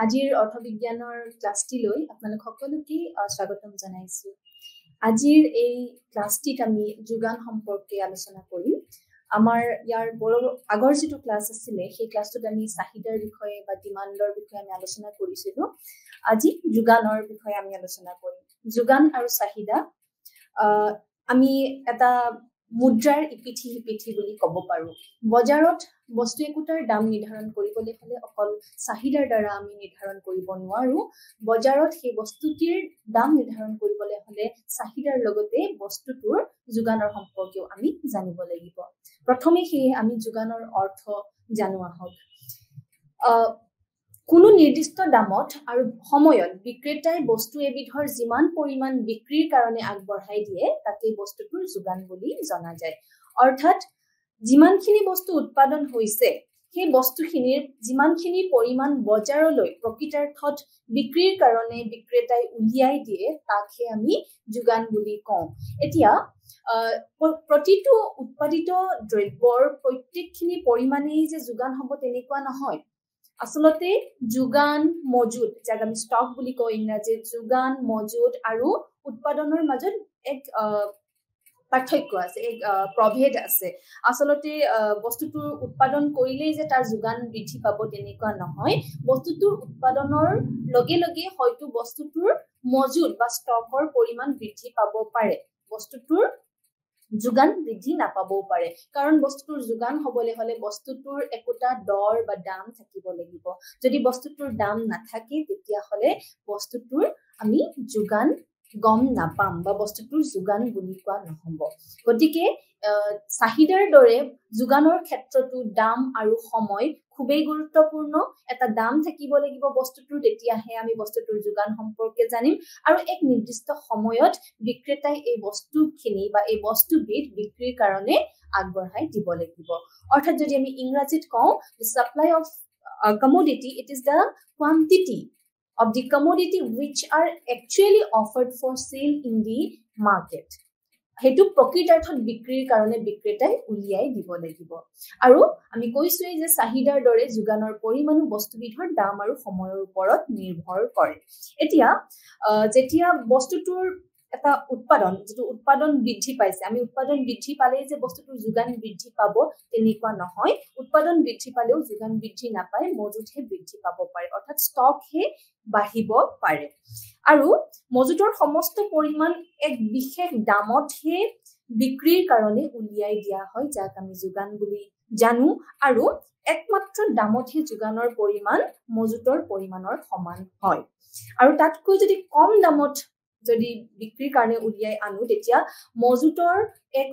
আজিৰ অৰ্থবিজ্ঞানৰ ক্লাছটিলৈ আপোনালোক সকলোকে স্বাগতম জনাইছো। আজিৰ এই ক্লাছটিত আমি যোগান সম্পৰ্কে আলোচনা কৰিম। আমাৰ ইয়াৰ আগৰ যিটো ক্লাছ আছিলে সেই ক্লাছটোত আমি চাহিদাৰ বিষয়ে বা ডিমাণ্ডৰ বিষয়ে আমি আলোচনা কৰিছিলো। আজি যোগানৰ বিষয়ে আমি আলোচনা কৰিম। যোগান আৰু চাহিদা আমি এটা মুদ্ৰাৰ ইপিঠি সিপিঠি বুলি ক'ব পাৰো। বজাৰত বস্তু একোটাৰ দাম নিৰ্ধাৰণ কৰিবলৈ হলে অকল চাহিদাৰ দ্বাৰা আমি নিৰ্ধাৰণ কৰিব নোৱাৰো। বজাৰত সেই বস্তুটিৰ দাম নিৰ্ধাৰণ কৰিবলৈ হলে চাহিদাৰ লগতে বস্তুটোৰ যোগানৰ সম্পৰ্কেও আমি জানিব লাগিব। প্ৰথমে সেয়ে আমি যোগানৰ অৰ্থ জানো আহক। কোনো নিৰ্দিষ্ট দামত আৰু সময়ত বিক্ৰেতাই বস্তু এবিধৰ যিমান পৰিমাণ বিক্ৰীৰ কাৰণে আগবঢ়াই দিয়ে তাকে বস্তুটোৰ যোগান বুলি জনা যায়। অৰ্থাৎ যিমানখিনি বস্তু উৎপাদন হৈছে সেই বস্তুখিনিৰ যিমানখিনি পৰিমাণ বজাৰলৈ প্ৰকৃতাৰ্থত বিক্ৰীৰ কাৰণে বিক্ৰেতাই উলিয়াই দিয়ে তাকহে আমি যোগান বুলি কওঁ। এতিয়া প্ৰতিটো উৎপাদিত দ্ৰব্যৰ প্ৰত্যেকখিনি পৰিমাণেই যে যোগান হ'ব তেনেকুৱা নহয়। আচলতে যোগান মজুত, যাক আমি ষ্টক বুলি কওঁ ইংৰাজীত, যোগান মজুত আৰু উৎপাদনৰ মাজত এক পাৰ্থক্য আছে, এক প্ৰভেদ আছে। আচলতে বস্তুটোৰ উৎপাদন কৰিলেই যে তাৰ যোগান বৃদ্ধি পাব তেনেকুৱা নহয়। বস্তুটোৰ উৎপাদনৰ লগে লগে হয়তো বস্তুটোৰ মজুত বা ষ্টকৰ পৰিমাণ বৃদ্ধি পাব পাৰে, বস্তুটোৰ যোগান বৃদ্ধি নাপাবও পাৰে। কাৰণ বস্তুটোৰ যোগান হবলৈ হলে বস্তুটোৰ একোটা দৰ বা দাম থাকিব লাগিব। যদি বস্তুটোৰ দাম নাথাকে তেতিয়াহলে বস্তুটোৰ আমি যোগান গম নাপাম বা বস্তুটোৰ যোগান বুলি কোৱা নহব। গতিকে চাহিদাৰ দৰে যোগানৰ ক্ষেত্ৰতো দাম আৰু সময় খুবেই গুৰুত্বপূৰ্ণ। এটা দাম থাকিব লাগিব বস্তুটোৰ, তেতিয়াহে আমি বস্তুটোৰ যোগান সম্পৰ্কে জানিম। আৰু এক নিৰ্দিষ্ট সময়ত বিক্ৰেতাই এই বস্তুখিনি বা এই বস্তুবিধ বিক্ৰীৰ কাৰণে আগবঢ়াই দিব লাগিব। অৰ্থাৎ যদি আমি ইংৰাজীত কওঁ, supply of commodity, it is the quantity of the commodity which are actually offered for sale in the market. হেতু প্ৰকৃতাৰ্থত বিক্ৰীৰ কাৰণে বিক্ৰেতাই উলিয়াই দিব লাগিব। আৰু আমি কৈছোৱেই যে চাহিদাৰ দৰে যোগানৰ পৰিমাণো বস্তুবিধৰ দাম আৰু সময়ৰ ওপৰত নিৰ্ভৰ কৰে। এতিয়া যেতিয়া বস্তুটোৰ এটা উৎপাদন, যিটো উৎপাদন বৃদ্ধি পাইছে, আমি উৎপাদন বৃদ্ধি পালেই যে বস্তুটোৰ যোগান বৃদ্ধি পাব তেনেকুৱা নহয়। উৎপাদন বৃদ্ধি পালেও যোগান বৃদ্ধি নাপায়, মজুতহে বৃদ্ধি পাব পাৰে, অৰ্থাৎ ষ্টকহে বাঢ়িব পাৰে। আৰু মজুতৰ সমস্ত পৰিমাণ এক বিশেষ দামতহে বিক্ৰীৰ কাৰণে উলিয়াই দিয়া হয়, যাক আমি যোগান বুলি জানো। আৰু একমাত্ৰ দামতহে যোগানৰ পৰিমাণ মজুতৰ পৰিমাণৰ সমান হয়। আৰু তাতকৈ যদি কম দামত যদি বিক্ৰীৰ কাৰণে উলিয়াই আনো তেতিয়া মজুতৰ এক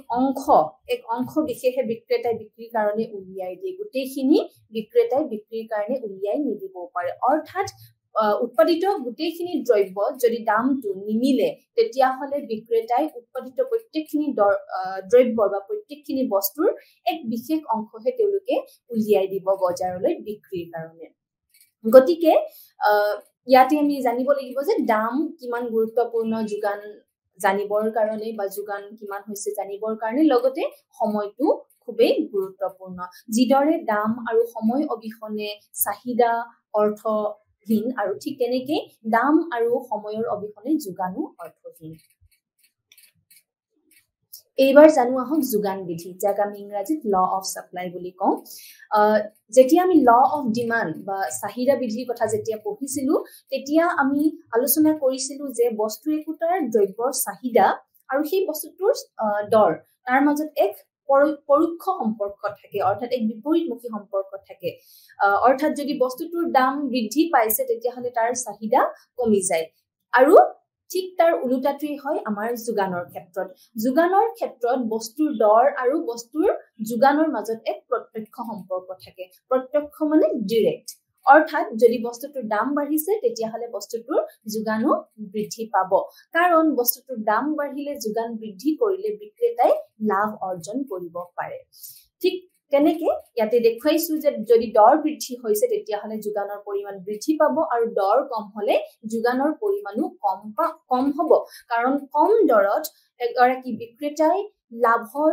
অংশ বিশেষে বিক্ৰেতাই বিক্ৰীৰ কাৰণে উলিয়াই দিয়ে। গোটেইখিনি বিক্ৰেতাই বিক্ৰীৰ কাৰণে উলিয়াই নিদিবও পাৰে। অৰ্থাৎ উৎপাদিত গোটেইখিনি দ্ৰব্য যদি দামটো নিমিলে তেতিয়াহলে বিক্ৰেতাই উৎপাদিত প্ৰত্যেকখিনি দ্ৰব্যৰ বা প্ৰত্যেকখিনি বস্তুৰ এক বিশেষ অংশহে তেওঁলোকে উলিয়াই দিব বজাৰলৈ বিক্ৰীৰ কাৰণে। গতিকে ইয়াতে আমি জানিব লাগিব যে দাম কিমান গুৰুত্বপূৰ্ণ যোগান জানিবৰ কাৰণে বা যোগান কিমান হৈছে জানিবৰ কাৰণে, লগতে সময়টো খুবেই গুৰুত্বপূৰ্ণ। যিদৰে দাম আৰু সময় অবিহনে চাহিদা অৰ্থহীন, আৰু ঠিক তেনেকে দাম আৰু সময়ৰ অবিহনে যোগানো অৰ্থহীন। এইবাৰ জানো আহক যোগান বিধি, যাক আমি ইংৰাজীত ল অফ ছাপ্লাই বুলি কওঁ। যেতিয়া আমি ল অফ ডিমাণ্ড বা চাহিদা বিধিৰ কথা যেতিয়া পঢ়িছিলো তেতিয়া আমি আলোচনা কৰিছিলো যে বস্তু একোটাৰ দ্ৰব্যৰ চাহিদা আৰু সেই বস্তুটোৰ দৰ, তাৰ মাজত এক পৰোক্ষ সম্পৰ্ক থাকে, অৰ্থাৎ এক বিপৰীতমুখী সম্পৰ্ক থাকে। অৰ্থাৎ যদি বস্তুটোৰ দাম বৃদ্ধি পাইছে তেতিয়াহলে তাৰ চাহিদা কমি যায়। আৰু ঠিক তাৰ ওলোটাটোৱেই হয় আমাৰ যোগানৰ ক্ষেত্ৰত। যোগানৰ ক্ষেত্ৰত বস্তুৰ দৰ আৰু বস্তুৰ যোগানৰ মাজত এক প্ৰত্যক্ষ সম্পৰ্ক থাকে। প্ৰত্যক্ষ মানে ডিৰেক্ট। অৰ্থাৎ যদি বস্তুটোৰ দাম বাঢ়িছে তেতিয়াহলে বস্তুটোৰ যোগানো বৃদ্ধি পাব। কাৰণ বস্তুটোৰ দাম বাঢ়িলে, যোগান বৃদ্ধি কৰিলে বিক্ৰেতাই লাভ অৰ্জন কৰিব পাৰে। ঠিক তেনেকে ইয়াতে দেখুৱাইছো যে যদি দৰ বৃদ্ধি হৈছে তেতিয়াহলে যোগানৰ পৰিমাণ বৃদ্ধি পাব, আৰু দৰ কম হলে যোগানৰ পৰিমাণো কম হ'ব। কাৰণ কম দৰত এগৰাকী বিক্ৰেতাই লাভৰ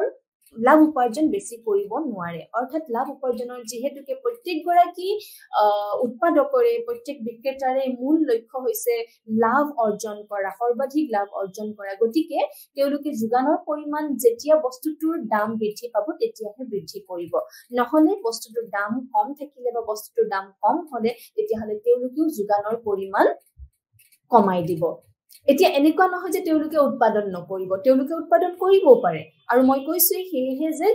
লাভ উপাৰ্জন বেছি কৰিব নোৱাৰে অৰ্থাৎ লাভ উপাৰ্জনৰ যেহেতুকে প্ৰত্যেকগৰাকী উৎপাদকৰে প্ৰত্যেক বিক্ৰেতাৰে মূল লক্ষ্য হৈছে লাভ অৰ্জন কৰা সৰ্বাধিক লাভ অৰ্জন কৰা গতিকে তেওঁলোকে যোগানৰ পৰিমাণ যেতিয়া বস্তুটোৰ দাম বৃদ্ধি পাব তেতিয়াহে বৃদ্ধি কৰিব নহলে বস্তুটোৰ দাম কম থাকিলে বা বস্তুটোৰ দাম কম হলে তেতিয়াহলে তেওঁলোকেও যোগানৰ পৰিমাণ কমাই দিব এতিয়া এনেকুৱা নহয় যে তেওঁলোকে উৎপাদন নকৰিব তেওঁলোকে উৎপাদন কৰিবও পাৰে আৰু মই কৈছো হেহে যে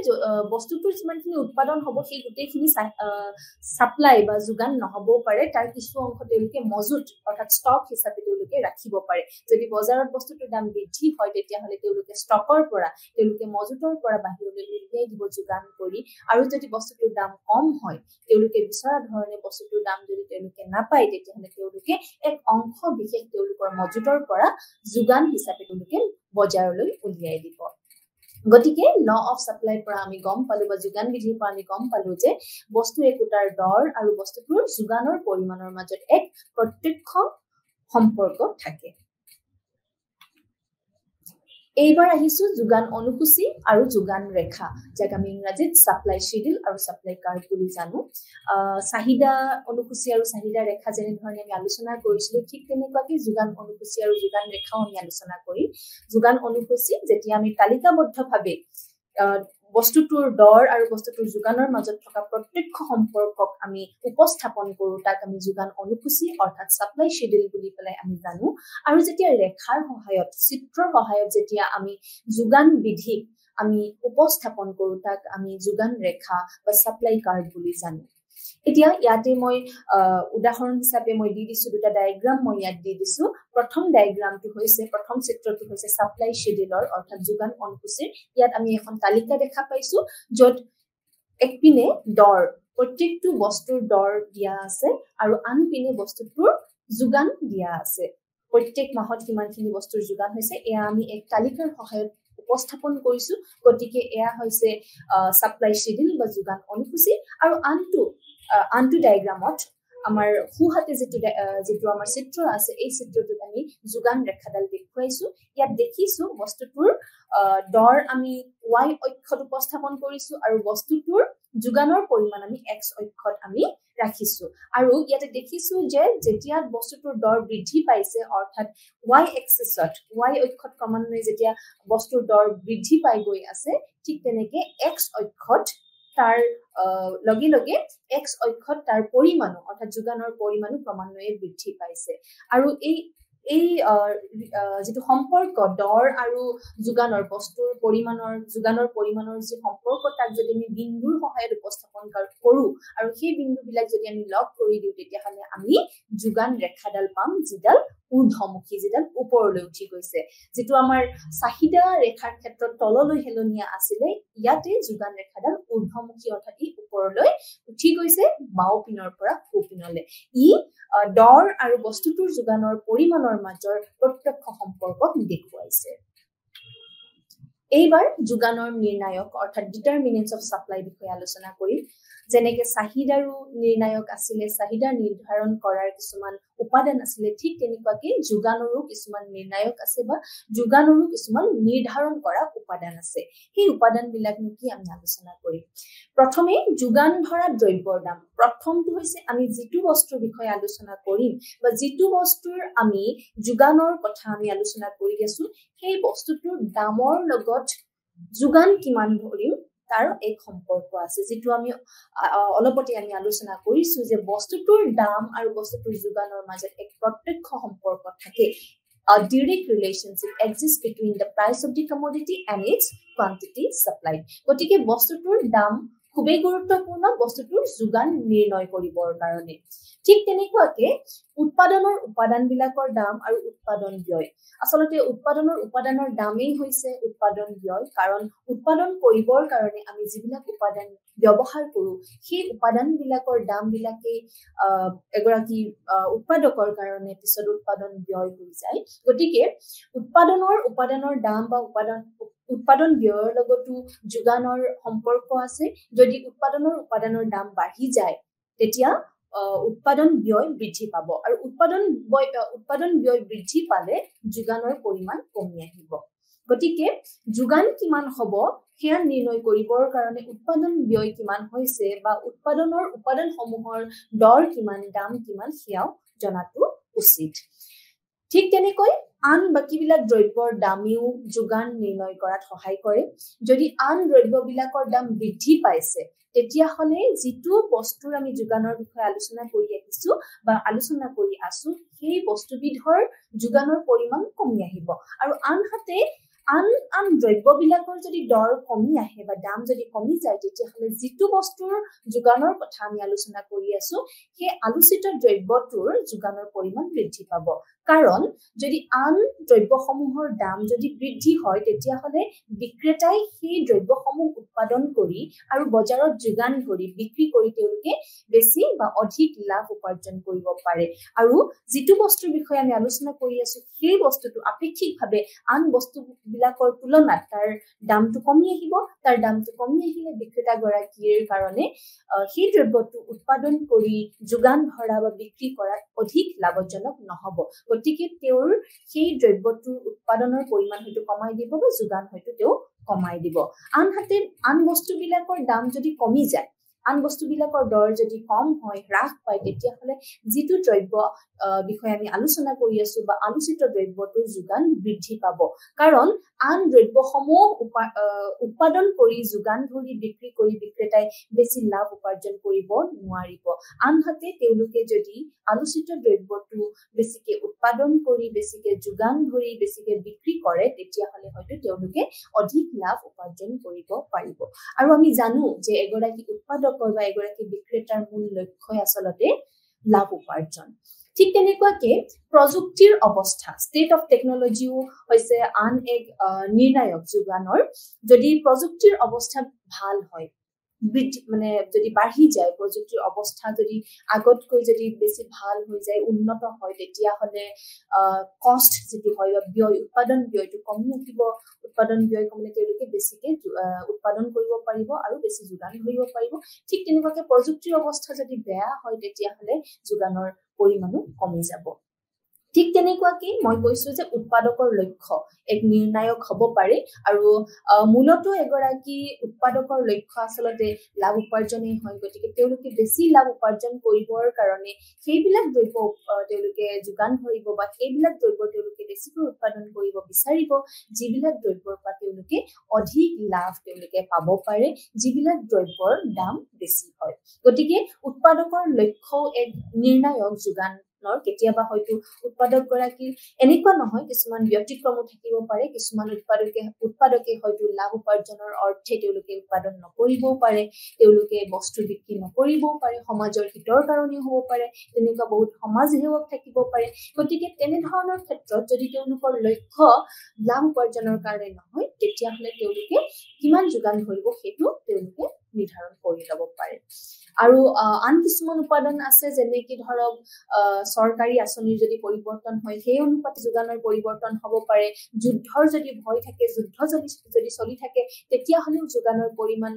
বস্তুটোৰ যিমানখিনি উৎপাদন হ'ব সেই গোটেইখিনি সাপ্লাই বা যোগান নহবও পাৰে তাৰ কিছু অংশ তেওঁলোকে মজুত অৰ্থাৎ ষ্টক হিচাপে তেওঁলোকে ৰাখিব পাৰে যদি বজাৰত বস্তুটোৰ দাম বৃদ্ধি হয় তেতিয়াহলে তেওঁলোকে ষ্টকৰ পৰা তেওঁলোকে মজুতৰ পৰা বাহিৰলৈ উলিয়াই দিব যোগান কৰি আৰু যদি বস্তুটোৰ দাম কম হয় তেওঁলোকে বিচৰা ধৰণে বস্তুটোৰ দাম যদি তেওঁলোকে নাপায় তেতিয়াহলে তেওঁলোকে এক অংশ বিশেষ তেওঁলোকৰ মজুতৰ পৰা যোগান হিচাপে তেওঁলোকে বজাৰলৈ উলিয়াই দিব গতিকে ল অফ সাপ্লাইৰ পৰা আমি গম পালো বা যোগান বিধিৰ পৰা আমি গম পালো যে বস্তু একোটাৰ দৰ আৰু বস্তুটোৰ যোগানৰ পৰিমাণৰ মাজত এক প্ৰত্যক্ষ সম্পৰ্ক থাকে এইবাৰ আহিছো যোগান অনুসূচী আৰু যোগান ৰেখা যাক আমি ইংৰাজীত সাপ্লাই শিডিউল আৰু সাপ্লাই কাৰ্ভ বুলি জানো চাহিদা অনুসূচী আৰু চাহিদা ৰেখা যেনে ধৰণে আমি আলোচনা কৰিছিলো ঠিক তেনেকুৱাকৈ যোগান অনুসূচী আৰু যোগান ৰেখাও আমি আলোচনা কৰি যোগান অনুসূচী যেতিয়া আমি তালিকাবদ্ধভাৱে বস্তুটোৰ দৰ আৰু বস্তুটোৰ যোগানৰ মাজত থকা প্ৰত্যক্ষ সম্পৰ্কক আমি উপস্থাপন কৰো তাক আমি যোগান অনুসূচী অৰ্থাৎ সাপ্লাই শিডিউল বুলি পেলাই আমি জানো আৰু যেতিয়া ৰেখাৰ সহায়ত চিত্ৰৰ সহায়ত যেতিয়া আমি যোগান বিধিক আমি উপস্থাপন কৰো তাক আমি যোগান ৰেখা বা সাপ্লাই কাৰ্ভ বুলি জানো এতিয়া ইয়াতে মই উদাহৰণ হিচাপে মই দি দিছো দুটা ডায়াগ্ৰাম মই ইয়াত দি দিছো প্ৰথম ডায়াগ্ৰামটো হৈছে প্ৰথম চিত্ৰটো হৈছে সাপ্লাই শিডিউলৰ অৰ্থাৎ যোগান অনুসূচীৰ ইয়াত আমি এখন তালিকা দেখা পাইছো যত একপিনে দৰ প্ৰত্যেকটো বস্তুৰ দৰ দিয়া আছে আৰু আনপিনে বস্তুটোৰ যোগান দিয়া আছে প্ৰত্যেক মাহত কিমানখিনি বস্তুৰ যোগান হৈছে এয়া আমি এক তালিকাৰ সহায়ত উপস্থাপন কৰিছো গতিকে এয়া হৈছে সাপ্লাই শিডিউল বা যোগান অনুসূচী আৰু আনটো ডায়াগ্ৰামত আমাৰ খুহাতে যেটো আমাৰ চিত্ৰ আছে এই চিত্ৰটোত আমি যোগান ৰেখাডাল দেখুৱাইছো ইয়াত দেখিছো বস্তুটোৰ দৰ আমি y অক্ষত উপস্থাপন কৰিছো আৰু বস্তুটোৰ যোগানৰ পৰিমাণ আমি x অক্ষত আমি ৰাখিছো আৰু ইয়াতে দেখিছো যে যেতিয়া বস্তুটোৰ দৰ বৃদ্ধি পাইছে অৰ্থাৎ y এক্সিছত y অক্ষত ক্ৰমান্বয়ে যেতিয়া বস্তুৰ দৰ বৃদ্ধি পাই গৈ আছে ঠিক তেনেকে x অক্ষত তাৰ লগে লগে x অক্ষত তাৰ পৰিমাণো অৰ্থাৎ যোগানৰ পৰিমাণো ক্ৰমান্বয়ে বৃদ্ধি পাইছে আৰু এই যেটো সম্পৰ্ক দৰ আৰু যোগানৰ বস্তুৰ পৰিমাণৰ যোগানৰ পৰিমাণৰ যে সম্পৰ্ক তাক যদি আমি বিন্দুৰ সহায়ত উপস্থাপন কৰো আৰু সেই বিন্দুবিলাক যদি আমি লগ কৰি দিও তেতিয়াহলে আমি যোগান ৰেখাডাল পাম যিডাল ঊৰ্ধ্বমুখী যিডাল ওপৰলৈ উঠি গৈছে যেটো আমাৰ চাহিদা ৰেখাৰ ক্ষেত্ৰত তললৈ হেলনীয়া আছিলে ইয়াতে যোগান ৰেখাডাল ঊৰ্ধ্বমুখী অৰ্থাৎ ই ওপৰলৈ উঠি গৈছে বাও পিনৰ পৰা সোঁ পিনলৈ ই দৰ আৰু বস্তুটোৰ যোগানৰ পৰিমাণৰ মাজৰ প্ৰত্যক্ষ সম্পৰ্ক দেখুৱাইছে এইবাৰ যোগানৰ নিৰ্ণায়ক অৰ্থাৎ ডিটাৰমিনেন্টস অফ সাপ্লাই বিষয়ে আলোচনা কৰিম যেনেকে চাহিদাৰো নিৰ্ণায়ক আছিলে চাহিদা নিৰ্ধাৰণ কৰাৰ কিছুমান উপাদান আছিলে ঠিক তেনেকুৱাকৈ যোগানৰো কিছুমান নিৰ্ণায়ক আছে বা যোগানৰো কিছুমান নিৰ্ধাৰণ কৰা উপাদান আছে সেই উপাদানবিলাকনো কি আমি আলোচনা কৰিম প্ৰথমে যোগান ধৰা দ্ৰব্যৰ দাম প্ৰথমটো হৈছে আমি যিটো বস্তুৰ বিষয়ে আলোচনা কৰিম বা যিটো বস্তুৰ আমি যোগানৰ কথা আমি আলোচনা কৰি আছো সেই বস্তুটোৰ দামৰ লগত যোগান কিমান ধৰিম তাৰ এক সম্পৰ্ক আছে যেটো আমি অলপতে আমি আলোচনা কৰিছো যে বস্তুটোৰ দাম আৰু বস্তুটোৰ যোগানৰ মাজত এক প্ৰত্যক্ষ সম্পৰ্ক থাকে A direct relationship exists between the price of the commodity and its quantity supplied. গতিকে বস্তুটোৰ দাম খুবেই গুৰুত্বপূৰ্ণ বস্তুটোৰ যোগান নিৰ্ণয় কৰিবৰ কাৰণে ঠিক তেনেকুৱাকৈ উৎপাদনৰ উপাদানবিলাকৰ দাম আৰু উৎপাদন ব্যয় আসলতে উৎপাদনৰ দামেই হৈছে উৎপাদন ব্যয় কাৰণ উৎপাদন কৰিবৰ কাৰণে আমি যিবিলাক উপাদান ব্যৱহাৰ কৰো সেই উপাদানবিলাকৰ দামবিলাকে এগৰাকী উৎপাদকৰ কাৰণে পিছত উৎপাদন ব্যয় হৈ যায় গতিকে উৎপাদনৰ দাম বা উৎপাদন ব্যয়ৰ লগতো যোগানৰ সম্পৰ্ক আছে যদি উৎপাদনৰ দাম বাঢ়ি যায় তেতিয়া উৎপাদন ব্যয় বৃদ্ধি পাব আৰু উৎপাদন ব্যয় বৃদ্ধি পালে যোগানৰ পৰিমাণ কমি আহিব গতিকে যোগান কিমান হ'ব সেয়া নিৰ্ণয় কৰিবৰ কাৰণে উৎপাদন ব্যয় কিমান হৈছে বা উৎপাদনসমূহৰ দৰ কিমান, দাম কিমান সেয়াও জনাটো উচিত। ঠিক তেনেকৈ আন বাকীবিলাক দ্ৰব্যৰ দামেও যোগান নিৰ্ণয় কৰাত সহায় কৰে। যদি আন দ্ৰব্যবিলাকৰ দাম বৃদ্ধি পাইছে তেতিয়াহ'লে যিটো বস্তুৰ আমি যোগানৰ বিষয়ে আলোচনা কৰি আহিছো বা আলোচনা কৰি আছো সেই বস্তুবিধৰ যোগানৰ পৰিমাণ কমি আহিব। আৰু আনহাতে আন দ্ৰব্যবিলাকৰ যদি দৰ কমি আহে বা দাম যদি কমি যায় তেতিয়াহ'লে যিটো বস্তুৰ যোগানৰ কথা আমি আলোচনা কৰি আছো সেই আলোচিত দ্ৰব্যটোৰ যোগানৰ পৰিমাণ বৃদ্ধি পাব। কাৰণ যদি আন দ্ৰব্যসমূহৰ দাম যদি বৃদ্ধি হয় তেতিয়াহ'লে বিক্ৰেতাই সেই দ্ৰব্যসমূহ উৎপাদন কৰি আৰু বজাৰত যোগান ধৰি বিক্ৰী কৰি তেওঁলোকে বেছি বা অধিক লাভ উপাৰ্জন কৰিব পাৰে। আৰু যিটো বস্তুৰ বিষয়ে আমি আলোচনা কৰি আছো সেই বস্তুটো আপেক্ষিকভাৱে আন বস্তুবিলাকৰ তুলনাত তাৰ দামটো কমি আহিব। তাৰ দামটো কমি আহিলে বিক্ৰেতাগৰাকীৰ কাৰণে সেই দ্ৰব্যটো উৎপাদন কৰি যোগান ধৰা বা বিক্ৰী কৰাত অধিক লাভজনক নহ'ব। গতিকে তেওঁৰ সেই দ্ৰব্যটোৰ উৎপাদনৰ পৰিমাণ হয়তো কমাই দিব বা যোগান হয়তো তেওঁ কমাই দিব। আনহাতে আন বস্তুবিলাকৰ দাম যদি কমি যায়, আন বস্তুবিলাকৰ দৰ যদি কম হয়, হ্ৰাস পায় তেতিয়াহ'লে যিটো দ্ৰব্য বিষয়ে আমি আলোচনা কৰি আছো বা আলোচিত দ্ৰব্যটোৰ যোগান বৃদ্ধি পাব। কাৰণ আন দ্ৰব্যসমূহ উৎপাদন কৰি যোগান ধৰি বিক্ৰী কৰি বিক্ৰেতাই বেছি লাভ উপাৰ্জন কৰিব নোৱাৰিব। আনহাতে তেওঁলোকে যদি আলোচিত দ্ৰব্যটো বেছিকে উৎপাদন কৰি বেছিকে যোগান ধৰি বেছিকে বিক্ৰী কৰে তেতিয়াহ'লে হয়তো তেওঁলোকে অধিক লাভ উপাৰ্জন কৰিব পাৰিব। আৰু আমি জানো যে এগৰাকী উৎপাদকৰ বা এগৰাকী বিক্ৰেতাৰ মূল লক্ষ্যই আচলতে লাভ উপাৰ্জন। ঠিক তেনেকুৱাকে প্ৰযুক্তিৰ অৱস্থা, ষ্টেট অফ টেকনলজিও হৈছে আন এক নিৰ্ণায়ক যোগানৰ। যদি প্ৰযুক্তিৰ অৱস্থা ভাল হয়, মানে যদি বাঢ়ি যায়, প্ৰযুক্তিৰ অৱস্থা যদি আগতকৈ যদি বেছি ভাল হৈ যায়, উন্নত হয় তেতিয়াহ'লে কষ্ট যিটো হয় বা ব্যয়, উৎপাদন ব্যয়টো কমি আহিব। উৎপাদন ব্যয় কমিলে তেওঁলোকে বেছিকে উৎপাদন কৰিব পাৰিব আৰু বেছি যোগান ধৰিব পাৰিব। ঠিক তেনেকুৱাকে প্ৰযুক্তিৰ অৱস্থা যদি বেয়া হয় তেতিয়াহ'লে যোগানৰ পৰিমাণো কমি যাব। ঠিক তেনেকুৱাকে মই কৈছো যে উৎপাদকৰ লক্ষ্য এক নিৰ্ণায়ক হ'ব পাৰে আৰু মূলত এগৰাকী উৎপাদকৰ লক্ষ্য আচলতে লাভ উপাৰ্জনেই হয়। গতিকে তেওঁলোকে বেছি লাভ উপাৰ্জন কৰিবৰ কাৰণে সেইবিলাক দ্ৰব্য তেওঁলোকে যোগান ধৰিব বা সেইবিলাক দ্ৰব্য তেওঁলোকে বেছিকৈ উৎপাদন কৰিব বিচাৰিব যিবিলাক দ্ৰব্যৰ পৰা তেওঁলোকে অধিক লাভ তেওঁলোকে পাব পাৰে, যিবিলাক দ্ৰব্যৰ দাম বেছি হয়। গতিকে উৎপাদকৰ লক্ষ্য এক নিৰ্ণায়ক যোগান। কেতিয়াবা হয়তো উৎপাদকগৰাকীৰ এনেকুৱা নহয়, কিছুমান ব্যতিক্ৰমো থাকিব পাৰে। কিছুমান উৎপাদকে হয়তো লাভ উপাৰ্জনৰ অৰ্থে তেওঁলোকে উৎপাদন নকৰিবও পাৰে, তেওঁলোকে বস্তু বিক্ৰী নকৰিবও পাৰে, সমাজৰ হিতৰ কাৰণেও হ'ব পাৰে, তেনেকুৱা বহুত সমাজ সেৱক থাকিব পাৰে। গতিকে তেনেধৰণৰ ক্ষেত্ৰত যদি তেওঁলোকৰ লক্ষ্য লাভ উপাৰ্জনৰ কাৰণে নহয় তেতিয়াহ'লে তেওঁলোকে কিমান যোগান ধৰিব সেইটো তেওঁলোকে নিৰ্ধাৰণ কৰি ল'ব পাৰে। আৰু আন কিছুমান উপাদান আছে যেনেকি ধৰক চৰকাৰী আঁচনিৰ যদি পৰিৱৰ্তন হয় সেই অনুপাতে যোগানৰ পৰিৱৰ্তন হ'ব পাৰে। যুদ্ধৰ যদি ভয় থাকে, যুদ্ধ যদি চলি থাকে তেতিয়াহ'লেও যোগানৰ পৰিমাণ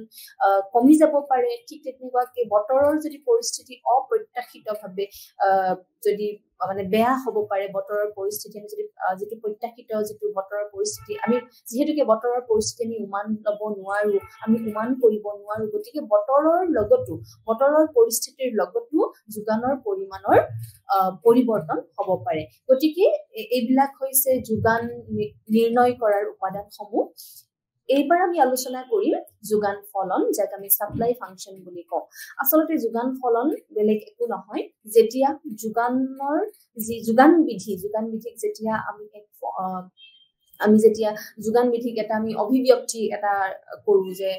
কমি যাব পাৰে। ঠিক তেনেকুৱাকে বতৰৰ যদি পৰিস্থিতি অপ্ৰত্যাশিতভাৱে যদি মানে বেয়া হ'ব পাৰে, বতৰৰ পৰিস্থিতি আমি যদি যিটো প্ৰত্যাশিত যিটো বতৰৰ পৰিস্থিতি, আমি যিহেতুকে বতৰৰ পৰিস্থিতি আমি উমান ল'ব নোৱাৰো, আমি উমান কৰিব নোৱাৰো। গতিকে বতৰৰ পৰিস্থিতিৰ লগতো যোগানৰ পৰিমাণৰ পৰিৱৰ্তন হ'ব পাৰে। গতিকে এইবিলাক হৈছে যোগান নিৰ্ণয় কৰাৰ উপাদানসমূহ। এইবাৰ আমি আলোচনা কৰিম যোগান ফলন, যাক আমি সাপ্লাই ফাংচন বুলি কওঁ। আচলতে যোগান ফলন বেলেগ একো নহয়। যেতিয়া যোগানৰ যি যোগান বিধিক যেতিয়া আমি যেতিয়া যোগান বিধিক এটা আমি অভিব্যক্তি এটা কৰো যে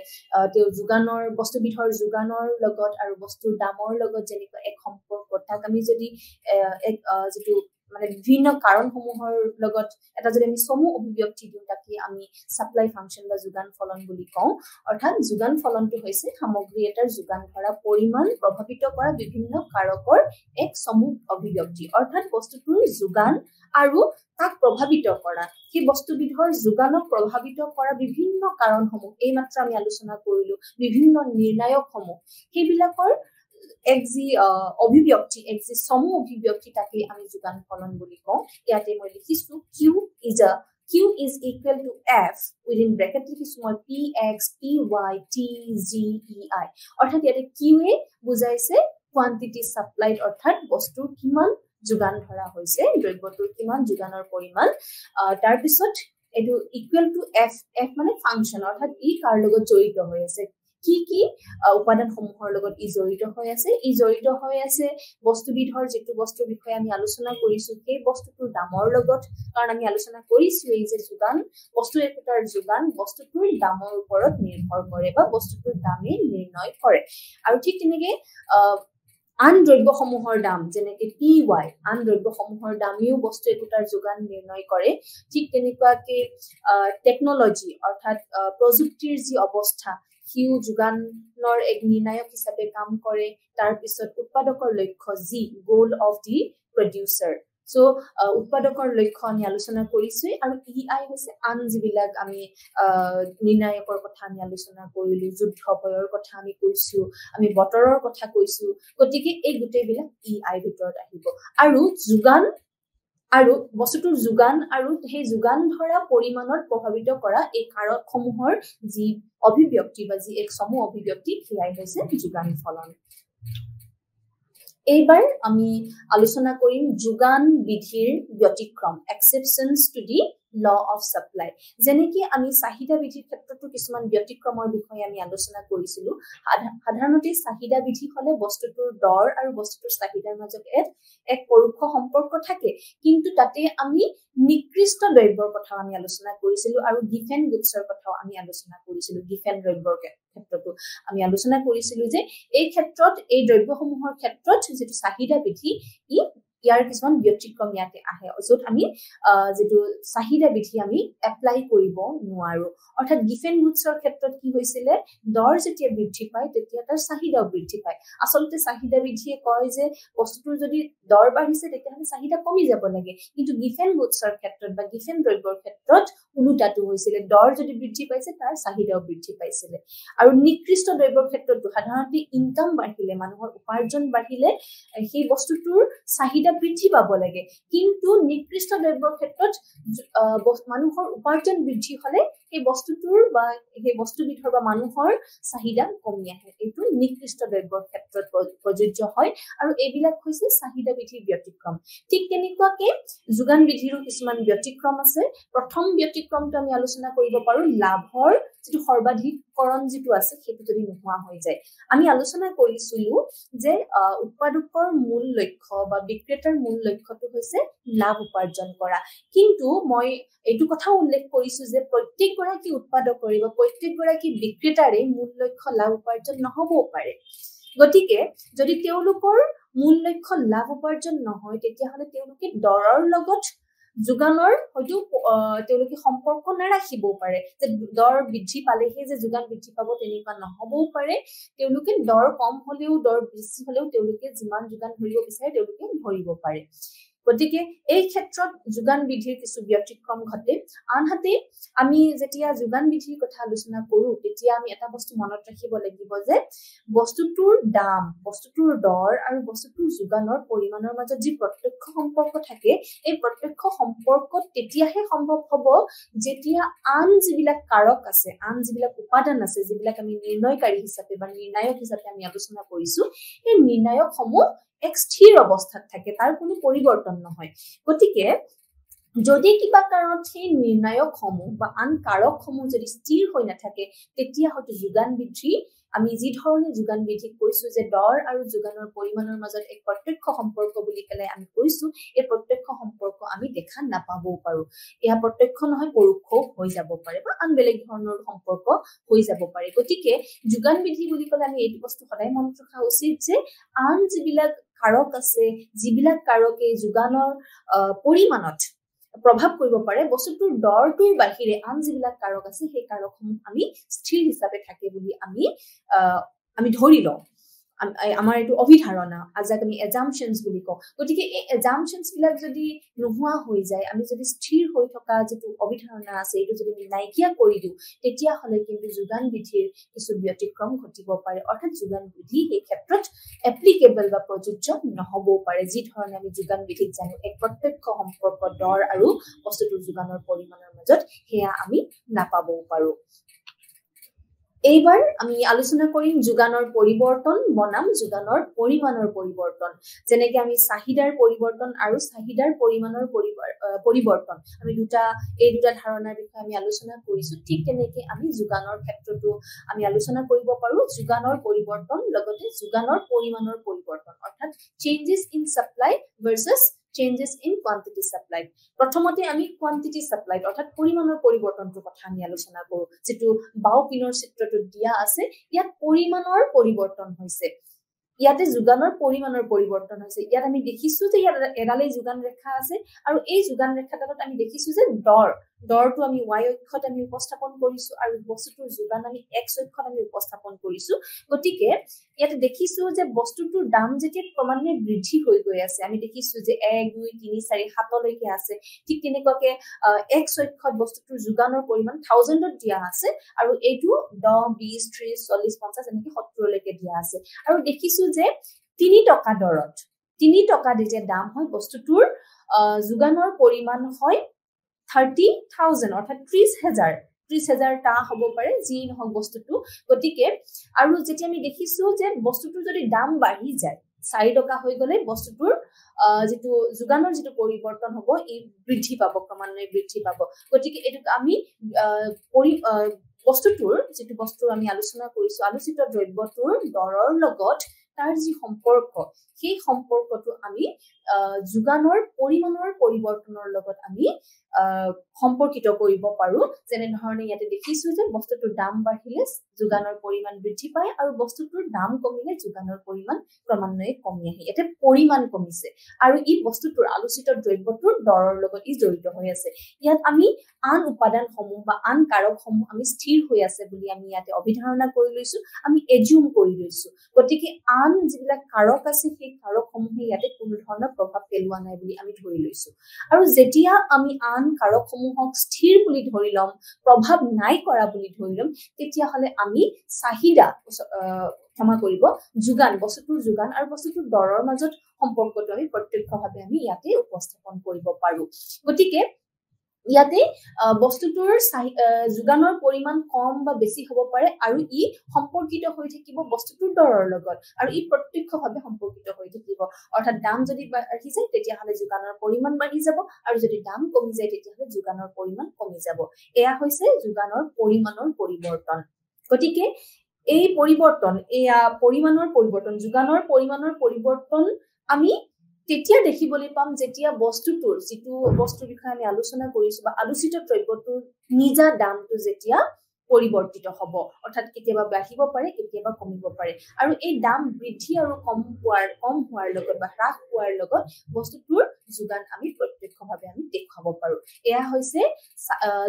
তেওঁ যোগানৰ বস্তুবিধৰ যোগানৰ লগত আৰু বস্তুৰ দামৰ লগত যেনেকুৱা এক সম্পৰ্ক, তাক আমি যদি যিটো মানে বিভিন্ন কাৰণসমূহৰ লগত এটা যদি আমি সমূহ অভিব্যক্তি দিওঁ তাকে আমি সাপ্লাই ফাংচন বা যোগান ফলন বুলি কওঁ। অৰ্থাৎ যোগান ফলনটো হৈছে সামগ্ৰী এটাৰ যোগান ধৰা পৰিমাণ প্ৰভাৱিত কৰা বিভিন্ন কাৰকৰ এক সমূহ অভিব্যক্তি। অৰ্থাৎ বস্তুটোৰ যোগান আৰু তাক প্ৰভাৱিত কৰা, সেই বস্তুবিধৰ যোগানক প্ৰভাৱিত কৰা বিভিন্ন কাৰণসমূহ, এইমাত্ৰ আমি আলোচনা কৰিলো বিভিন্ন নিৰ্ণায়কসমূহ, সেইবিলাকৰ এক যি অভিব্যক্তি, এক যি সমূহ অভিব্যক্তি তাকে আমি যোগান ফলন বুলি কওঁ। ইয়াতে মই লিখিছো Q is equal to F within bracket লিখিছো মই PX PY TGEI অৰ্থাৎ ইয়াতে Q এ বুজাইছে quantity supplied অৰ্থাৎ বস্তুৰ কিমান যোগান ধৰা হৈছে দ্ৰব্যটোৰ কিমান যোগানৰ পৰিমাণ তাৰ পিছত এটো ইকুৱেল টু F মানে ফাংচন অৰ্থাৎ ই কাৰ লগত জড়িত হৈ আছে কি উপাদান সমূহৰ লগত ই জড়িত হৈ আছে বস্তুবিধৰ যেটো বস্তুৰ বিষয়ে আমি আলোচনা কৰিছো সেই বস্তুটোৰ দামৰ লগত কাৰণ আমি আলোচনা কৰিছো এই যে যোগান বস্তু একটাৰ যোগান বস্তুটোৰ দামৰ ওপৰত নিৰ্ভৰ কৰে বা বস্তুটোৰ দামে নিৰ্ণয় কৰে আৰু ঠিক তেনেকে আন দ্ৰব্যসমূহৰ দাম যেনেকৈ PY আন দ্ৰব্যসমূহৰ দামিও বস্তু একটাৰ যোগান নিৰ্ণয় কৰে ঠিক তেনেকুৱাকৈ টেকনলজি অৰ্থাৎ প্ৰযুক্তিৰ যি অৱস্থা হিউ যোগানৰ এক নিৰ্ণায়ক হিচাপে কাম কৰে তাৰ পিছত উৎপাদকৰ লক্ষ্য G goal of the producer so উৎপাদকৰ লক্ষ্য আমি আলোচনা কৰিছো আৰু EI হৈছে আন যিবিলাক আমি নিৰ্ণায়কৰ কথা আমি আলোচনা কৰিলো যুদ্ধ ভয়ৰ কথা আমি কৈছো আমি বতৰৰ কথা কৈছো গতিকে এই গুটেইবিলাক EI ভিতৰত আহিব আৰু যোগান আৰু বস্তুটোৰ যোগান আৰু সেই যোগান ধৰা পৰিমাণৰ প্ৰভাৱিত কৰা এই কাৰকসমূহৰ যি অভিব্যক্তি বা যি এক সমূহ অভিব্যক্তি সেয়াই হৈছে যোগান ফলন এইবাৰ আমি আলোচনা কৰিম যোগান বিধিৰ ব্যতিক্ৰম exceptions to the law of supply যেনেকি আমি চাহিদা বিধিৰ ক্ষেত্ৰতো কিছুমান ব্যতিক্ৰমৰ বিষয়ে আমি আলোচনা কৰিছিলো সাধাৰণতে চাহিদা বিধি হলে বস্তুটোৰ দৰ আৰু বস্তুটোৰ চাহিদাৰ মাজত এক পৰোক্ষ সম্পৰ্ক থাকে কিন্তু তাতে আমি নিকৃষ্ট দ্ৰব্যৰ কথা আমি আলোচনা কৰিছিলো আৰু গিফেন গুডছৰ কথাও আমি আলোচনা কৰিছিলো গিফেন দ্ৰব্যৰ ক্ষেত্ৰতো আমি আলোচনা কৰিছিলো যে এই ক্ষেত্ৰত এই দ্ৰব্যসমূহৰ ক্ষেত্ৰত যেটো চাহিদা বিধি ইয়াৰ কিছুমান ব্যতিক্ৰম ইয়াতে আহে য'ত আমি যেটো চাহিদা বিধি আমি এপ্লাই কৰিব নোৱাৰো অৰ্থাৎ গিফেন গুডছৰ ক্ষেত্ৰত কি হৈছিল দৰ যেতিয়া বৃদ্ধি পায় তেতিয়া তাৰ চাহিদাও বৃদ্ধি পায় আসলতে চাহিদা বিধিয়ে কয় যে বস্তুটোৰ যদি দৰ বাঢ়িছে তেতিয়া চাহিদা কমি যাব লাগে কিন্তু গিফেন গুডছৰ ক্ষেত্ৰত বা গিফেন দ্ৰব্যৰ ক্ষেত্ৰত উলুটাটো হৈছিল দৰ যদি বৃদ্ধি পাইছে তাৰ চাহিদাও বৃদ্ধি পাইছিল আৰু নিকৃষ্ট দ্ৰব্যৰ ক্ষেত্ৰত সাধাৰণতে ইনকাম বাঢ়িলে মানুহৰ উপাৰ্জন বাঢ়িলে সেই বস্তুটোৰ চাহিদা বৃদ্ধি পাব লাগে কিন্তু নিকৃষ্ট দ্ৰব্যৰ ক্ষেত্ৰত মানুহৰ উপাৰ্জন বৃদ্ধি হলে এই বস্তুটোৰ বা এই বস্তুবিধৰ বা মানুহৰ চাহিদা কমি আহে এইটো নিকৃষ্ট দ্ৰব্যৰ ক্ষেত্ৰত প্ৰযোজ্য হয় আৰু এইবিলাক হৈছে চাহিদা বিধিৰ ব্যতিক্ৰম ঠিক তেনেকুৱাকে যোগান বিধিৰো কিছুমান ব্যতিক্ৰম আছে প্ৰথম ব্যতিক্ৰমটো আমি আলোচনা কৰিব পাৰো লাভৰ যেটো সৰ্বাধিকৰণ যেটো আছে সেইটো যদি নোহোৱা হৈ যায় আমি আলোচনা কৰিছিলো যে উৎপাদকৰ মূল লক্ষ্য বা বিক্ৰেতাৰ মূল লক্ষ্যটো হৈছে লাভ উপাৰ্জন কৰা কিন্তু মই এইটো কথা উল্লেখ কৰিছো যে প্ৰত্যেকগৰাকী উৎপাদকৰে বা প্ৰত্যেকগৰাকী বিক্ৰেতাৰে মূল লক্ষ্য লাভ উপাৰ্জন নহবও পাৰে গতিকে যদি তেওঁলোকৰ মূল লক্ষ্য লাভ উপাৰ্জন নহয় তেতিয়া হলে তেওঁলোকে দৰৰ লগত যোগানৰ হয়তো তেওঁলোকে সম্পৰ্ক নাৰাখিবও পাৰে যে দৰ বৃদ্ধি পালেহে যে যোগান বৃদ্ধি পাব তেনেকুৱা নহবও পাৰে তেওঁলোকে দৰ কম হলেও দৰ বেছি হলেও তেওঁলোকে যিমান যোগান ধৰিব বিচাৰে তেওঁলোকে ধৰিব পাৰে গতিকে এই ক্ষেত্ৰত যোগান বিধিৰ কিছু ব্যতিক্ৰম ঘটে আনহাতে আমি যেতিয়া যোগান বিধিৰ কথা আলোচনা কৰো তেতিয়া আমি এটা বস্তু মনত ৰাখিব লাগিব যে বস্তুটোৰ দাম বস্তুটোৰ দৰ আৰু বস্তুটোৰ যোগানৰ পৰিমাণৰ মাজত যি প্ৰত্যক্ষ সম্পৰ্ক থাকে এই প্ৰত্যক্ষ সম্পৰ্ক তেতিয়াহে সম্ভৱ হ'ব যেতিয়া আন যিবিলাক কাৰক আছে আন যিবিলাক উপাদান আছে যিবিলাক আমি নিৰ্ণয়কাৰী হিচাপে বা নিৰ্ণায়ক হিচাপে আমি আলোচনা কৰিছো এই নিৰ্ণায়কসমূহ এক স্থিৰ অৱস্থাত থাকে তাৰ কোনো পৰিৱৰ্তন নহয় গতিকে যদি কিবা কাৰণত সেই নিৰ্ণায়কসমূহ বা আন কাৰকসমূহ যদি স্থিৰ হৈ নাথাকে তেতিয়া হয়তো যোগান বৃদ্ধি আমি যি ধৰণে যোগান বৃদ্ধি কৈছো যে দৰ আৰু যোগানৰ পৰিমাণৰ মাজত এক প্ৰত্যক্ষ সম্পৰ্ক বুলি কলে আমি কৈছো এই প্ৰত্যক্ষ সম্পৰ্ক আমি দেখা নাপাবও পাৰো এয়া প্ৰত্যক্ষ নহয় পৰোক্ষ হৈ যাব পাৰে বা আন বেলেগ ধৰণৰ সম্পৰ্ক হৈ যাব পাৰে গতিকে যোগান বৃদ্ধি বুলি কলে আমি এইটো বস্তু সদায় মনত ৰখা উচিত যে আন যিবিলাক কাৰক আছে যিবিলাক কাৰকে যোগানৰ পৰিমাণত প্ৰভাৱ কৰিব পাৰে বস্তুটোৰ দৰটোৰ বাহিৰে আন যিবিলাক কাৰক আছে সেই কাৰকসমূহ আমি স্থিৰ হিচাপে থাকে বুলি আমি ধৰি লওঁ আমাৰ এটো অভিধাৰণা আজাক আমি assumptions বুলি কওঁ গতিকে এই assumptions বিলাক যদি নোহোৱা হৈ যায় আমি যদি স্থিৰ হৈ থকা যেটো অভিধাৰণা আছে এটো যদি আমি নাইকিয়া কৰি দিও তেতিয়া হলে কিন্তু যোগান বিধিৰ কিছু ব্যতিক্ৰম ঘটিব পাৰে অৰ্থাৎ যোগান বিধি এই ক্ষেত্ৰত এপ্লিকেবল বা প্ৰযোজ্য নহব পাৰে যি ধৰণে আমি যোগান বিধিত জানো এক প্ৰত্যক্ষ সম্পৰ্ক দৰ আৰু বস্তুটোৰ যোগানৰ পৰিমাণৰ মাজত হেয়া আমি নাপাবও পাৰো এইবাৰ আমি আলোচনা কৰিম যোগানৰ পৰিৱৰ্তন বনাম যোগানৰ পৰিমাণৰ পৰিৱৰ্তন যেনেকৈ আমি চাহিদাৰ পৰিৱৰ্তন আৰু চাহিদাৰ পৰিমাণৰ পৰিৱৰ্তন আমি এই দুটা ধাৰণাৰ বিষয়ে আমি আলোচনা কৰিছো ঠিক তেনেকৈ আমি যোগানৰ ক্ষেত্ৰতো আমি আলোচনা কৰিব পাৰো যোগানৰ পৰিৱৰ্তন লগতে যোগানৰ পৰিমাণৰ পৰিৱৰ্তন অৰ্থাৎ changes in supply versus changes in quantity supplied প্ৰথমতে আমি quantity supplied অৰ্থাৎ পৰিমাণৰ পৰিৱৰ্তনটো কথা আমি আলোচনা কৰো যেটো বাও পিনৰ চিত্ৰটো দিয়া আছে ইয়াত পৰিমাণৰ পৰিৱৰ্তন হৈছে ইয়াতে যোগানৰ পৰিমাণৰ পৰিৱৰ্তন হৈছে ইয়াত আমি দেখিছো যে ইয়াত এডালে যোগান ৰেখা আছে আৰু এই যোগান ৰেখাটোত আমি দেখিছো যে দৰটো আমি y অক্ষত আমি উপস্থাপন কৰিছো আৰু বস্তুটোৰ যোগান আমি x অক্ষত আমি উপস্থাপন কৰিছো গতিকে ইয়াতে দেখিছো যে বস্তুটোৰ দাম যেতিয়া ক্ৰমান্বয়ে বৃদ্ধি হৈ গৈ আছে আমি দেখিছো যে 1 2 3 4 7 লৈকে আছে ঠিক তেনেকৈ x অক্ষত বস্তুটোৰ যোগানৰ পৰিমাণ 1000ত দিয়া আছে আৰু এইটো 10 20 30 40 50 এনেকৈ 70 লৈকে দিয়া আছে আৰু দেখিছো যে 3 টকা দৰত 3 টকা যে দাম হয় বস্তুটোৰ যোগানৰ পৰিমাণ হয় 30,000 অৰ্থাৎ 30,000 টা হ'ব পাৰে যি নহক বস্তুটো গতিকে আৰু যেতিয়া আমি দেখিছো যে বস্তুটোৰ যদি দাম বাঢ়ি যায় 4 টকা হৈ গলে বস্তুটোৰ যেটো যোগানৰ যেটো পৰিৱৰ্তন হ'ব ই বৃদ্ধি পাব ক্ৰমান্বয়ে বৃদ্ধি পাব গতিকে এটো আমি বস্তুটোৰ যেটো বস্তু আমি আলোচনা কৰিছো আলোচিত দ্ৰব্যটোৰ দৰৰ লগত তাৰ যি সম্পৰ্ক সেই সম্পৰ্কটো আমি যোগানৰ পৰিমাণৰ পৰিৱৰ্তনৰ লগত আমি সম্পৰ্কিত কৰিব পাৰো যেনে ধৰণে ইয়াতে দেখিছো যে বস্তুটোৰ দাম বাঢ়িলে যোগানৰ পৰিমাণ বৃদ্ধি পায় আৰু বস্তুটোৰ দাম কমিলে যোগানৰ পৰিমাণ ক্ৰমান্বয়ে কমি আহে এতে পৰিমাণ কমিছে আৰু ই বস্তুটোৰ আলোচিত দ্ৰব্যটোৰ দৰৰ লগত ই জড়িত হৈ আছে ইয়াত আমি আন উপাদানসমূহ বা আন কাৰকসমূহ আমি স্থিৰ হৈ আছে বুলি আমি ইয়াতে অভিধাৰণা কৰি লৈছো আমি এজিউম কৰি লৈছো গতিকে আন যিবিলাক কাৰক আছে সেই কাৰকসমূহে ইয়াতে কোনো ধৰণৰ প্ৰভাৱ পেলোৱা নাই বুলি আমি ধৰি লৈছো আৰু যেতিয়া আমি আন কাৰকসমূহক স্থিৰ বুলি ধৰি লম প্ৰভাৱ নাই কৰা বুলি ধৰি লম তেতিয়া হলে আমি চাহিদা ক্ষমা কৰিব যোগান বস্তুটোৰ যোগান আৰু বস্তুটোৰ দৰৰ মাজত সম্পৰ্কটো আমি প্ৰত্যক্ষভাৱে আমি ইয়াতে উপস্থাপন কৰিব পাৰো গতিকে ইয়াতে বস্তুটোৰ যোগানৰ পৰিমাণ কম বা বেছি হ'ব পাৰে আৰু ই সম্পৰ্কিত হৈ থাকিব বস্তুটোৰ দৰৰ লগত আৰু ই প্ৰত্যক্ষভাৱে সম্পৰ্কিত হৈ থাকিব অৰ্থাৎ দাম যদি বাঢ়ি যায় তেতিয়া হলে যোগানৰ পৰিমাণ বাঢ়ি যাব আৰু যদি দাম কমি যায় তেতিয়া হলে যোগানৰ পৰিমাণ কমি যাব এয়া হৈছে যোগানৰ পৰিমাণৰ পৰিৱৰ্তন গতিকে এই পৰিৱৰ্তন এয়া পৰিমাণৰ পৰিৱৰ্তন যোগানৰ পৰিমাণৰ পৰিৱৰ্তন আমি তেতিয়া দেখিবলৈ পাম যেতিয়া বস্তুটোৰ যেটো বস্তুৰ বিষয়ে আমি আলোচনা কৰিছো বা আলোচিত দ্ৰব্যটোৰ নিজা দামটো যেতিয়া পৰিৱৰ্তিত হ'ব অৰ্থাৎ কেতিয়াবা বাঢ়িব পাৰে কেতিয়াবা কমিব পাৰে আৰু এই দাম বৃদ্ধি আৰু কম হোৱাৰ লগত বা হ্ৰাস হোৱাৰ লগত বস্তুটোৰ যোগান আমি প্ৰত্যক্ষভাৱে আমি দেখাব পাৰো এয়া হৈছে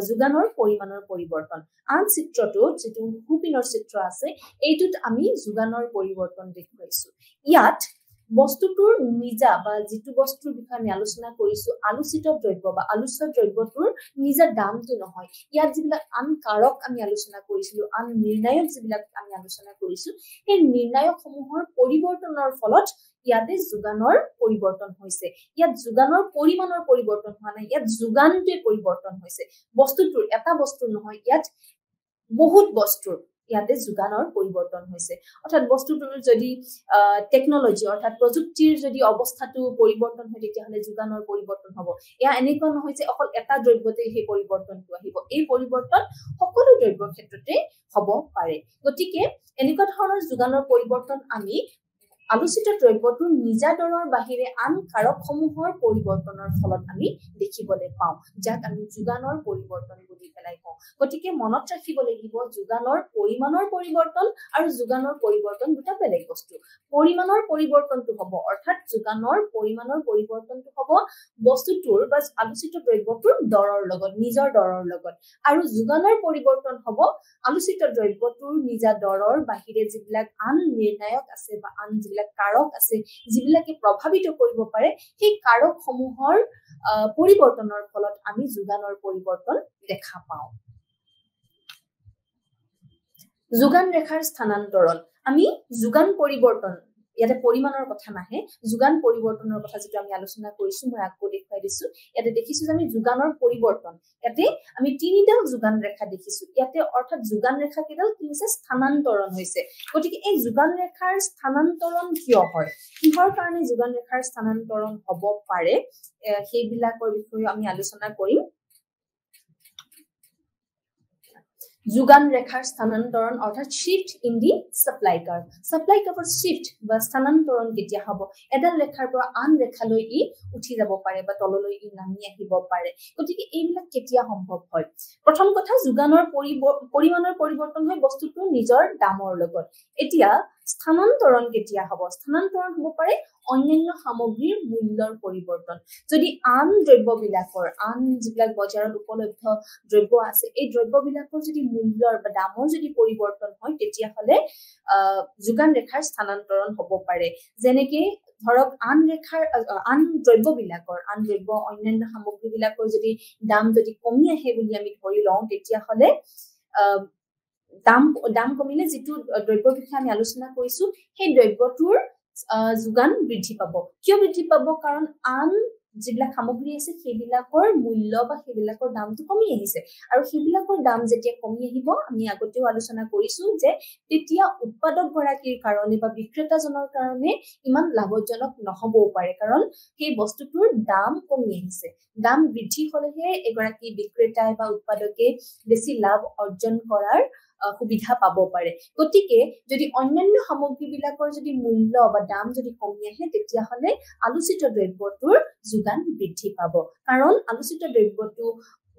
যোগানৰ পৰিমাণৰ পৰিৱৰ্তন আন চিত্ৰটো যেটো হুপিনৰ চিত্ৰ আছে এইটোত আমি যোগানৰ পৰিৱৰ্তন দেখুৱাইছো ইয়াত বস্তুটোৰ নিজা বা যেটো বস্তুৰ বিষয়ে আমি আলোচনা কৰিছো আলোচিত দ্ৰব্য বা আলোচ্য দ্ৰব্যটোৰ নিজা দামটো নহয় ইয়াত যিবিলাক আন কাৰক আমি আলোচনা কৰিছিলো আন নিৰ্ণায়ক যিবিলাক আমি আলোচনা কৰিছো এই নিৰ্ণায়কসমূহৰ পৰিৱৰ্তনৰ ফলত ইয়াতে যোগানৰ পৰিৱৰ্তন হৈছে ইয়াত যোগানৰ পৰিমাণৰ পৰিৱৰ্তন হোৱা নাই ইয়াত যোগানটোৱে পৰিৱৰ্তন হৈছে বস্তুটোৰ এটা বস্তুৰ নহয় ইয়াত বহুত বস্তুৰ ইয়াতে যোগানৰ পৰিৱৰ্তন হৈছে অৰ্থাৎ বস্তুটোৰ যদি টেকনলজি অৰ্থাৎ প্ৰযুক্তিৰ যদি অৱস্থাটো পৰিৱৰ্তন হয় তেতিয়া হলে যোগানৰ পৰিৱৰ্তন হ'ব এয়া এনেকুৱা নহয় যে অকল এটা দ্ৰব্যতে সেই পৰিৱৰ্তনটো আহিব এই পৰিৱৰ্তন সকলো দ্ৰব্যৰ ক্ষেত্ৰতে হ'ব পাৰে গতিকে এনেকুৱা ধৰণৰ যোগানৰ পৰিৱৰ্তন আমি আলোচিত দ্ৰব্যটোৰ নিজা দৰৰ বাহিৰে আন কাৰকসমূহৰ পৰিৱৰ্তনৰ ফলত আমি দেখিবলৈ পাওঁ, যাক আমি যোগানৰ পৰিৱৰ্তন বুলি পেলাই কওঁ। গতিকে মনত ৰাখিব লাগিব যোগানৰ পৰিমাণৰ পৰিৱৰ্তন আৰু যোগানৰ পৰিৱৰ্তন দুটা বেলেগ বস্তু। পৰিমাণৰ পৰিৱৰ্তনটো হ'ব, অৰ্থাৎ যোগানৰ পৰিমাণৰ পৰিৱৰ্তনটো হ'ব বস্তুটোৰ বা আলোচিত দ্ৰব্যটোৰ দৰৰ লগত, নিজৰ দৰৰ লগত, আৰু যোগানৰ পৰিৱৰ্তন হ'ব আলোচিত দ্ৰব্যটোৰ নিজা দৰৰ বাহিৰে যিবিলাক আন নিৰ্ণায়ক আছে বা আন যিবিলাক কাৰক আছে যিবিলাকে প্ৰভাৱিত কৰিব পাৰে, সেই কাৰকসমূহৰ পৰিৱৰ্তনৰ ফলত আমি যোগানৰ পৰিৱৰ্তন দেখা পাওঁ। যোগান ৰেখাৰ স্থানান্তৰণ। আমি যোগান পৰিৱৰ্তন, ইয়াতে পৰিমাণৰ কথা নাহে, যোগান পৰিৱৰ্তনৰ কথা যেটো আমি আলোচনা কৰিছো, মই আকৌ দেখুৱাই দিছো। ইয়াতে দেখিছো যে আমি যোগানৰ পৰিৱৰ্তন, ইয়াতে আমি তিনিটা যোগান ৰেখা দেখিছো। ইয়াতে অৰ্থাৎ যোগান ৰেখা কেইডাল কি হৈছে, স্থানান্তৰণ হৈছে। গতিকে এই যোগান ৰেখাৰ স্থানান্তৰণ কিয় হয়, কিহৰ কাৰণে যোগান ৰেখাৰ স্থানান্তৰণ হ'ব পাৰে, সেইবিলাকৰ বিষয়ে আমি আলোচনা কৰিম। যোগান ৰেখাৰ স্থানান্তৰণ অৰ্থাৎ shift in the supply curve. Supply কাৰ্ভৰ শিফট বা স্থানান্তৰণ কেতিয়া হ'ব, এডাল ৰেখাৰ পৰা আন ৰেখালৈ ই উঠি যাব পাৰে বা তললৈ ই নামি আহিব পাৰে। গতিকে এইবিলাক কেতিয়া সম্ভৱ হয়, প্ৰথম কথা যোগানৰ পৰিমাণৰ পৰিৱৰ্তন হয় বস্তুটোৰ নিজৰ দামৰ লগত। এতিয়া স্থানান্তৰণ কেতিয়া হ'ব, স্থানান্তৰণ হ'ব পাৰে অন্যান্য সামগ্ৰীৰ মূল্যৰ পৰিৱৰ্তন। যদি আন দ্ৰব্যবিলাকৰ, আন যিবিলাক বজাৰত উপলব্ধ দ্ৰব্য আছে, এই দ্ৰব্যবিলাকৰ যদি মূল্যৰ বা দামৰ যদি পৰিৱৰ্তন হয়, তেতিয়াহ'লে যোগান ৰেখাৰ স্থানান্তৰণ হ'ব পাৰে। যেনেকে ধৰক আন দ্ৰব্যবিলাকৰ, আন দ্ৰব্য অন্যান্য সামগ্ৰীবিলাকৰ যদি দাম যদি কমি আহে বুলি আমি ধৰি লওঁ, তেতিয়াহ'লে দাম কমিলে যিটো দ্ৰব্যৰ বিষয়ে আমি আলোচনা কৰিছো, সেই দ্ৰব্যটোৰ যোগান বৃদ্ধি পাব। কিয় বৃদ্ধি পাব, কাৰণ আন যিবিলাক সামগ্ৰী আছে সেইবিলাকৰ মূল্য বা সেইবিলাকৰ দামটো কমি আহিছে, আৰু সেইবিলাকৰ দাম যেতিয়া কমি আহিব, আমি আগতেও আলোচনা কৰিছো যে তেতিয়া উৎপাদক গৰাকীৰ কাৰণে বা বিক্ৰেতাজনৰ কাৰণে ইমান লাভজনক নহবও পাৰে, কাৰণ সেই বস্তুটোৰ দাম কমি আহিছে। দাম বৃদ্ধি হলেহে এগৰাকী বিক্ৰেতাই বা উৎপাদকে বেছি লাভ অৰ্জন কৰাৰ সুবিধা পাব পাৰে। গতিকে যদি অন্যান্য সামগ্ৰীবিলাকৰ যদি মূল্য বা দাম যদি কমি আহে, তেতিয়াহ'লে আলোচিত দ্ৰব্যটোৰ যোগান বৃদ্ধি পাব, কাৰণ আলোচিত দ্ৰব্যটো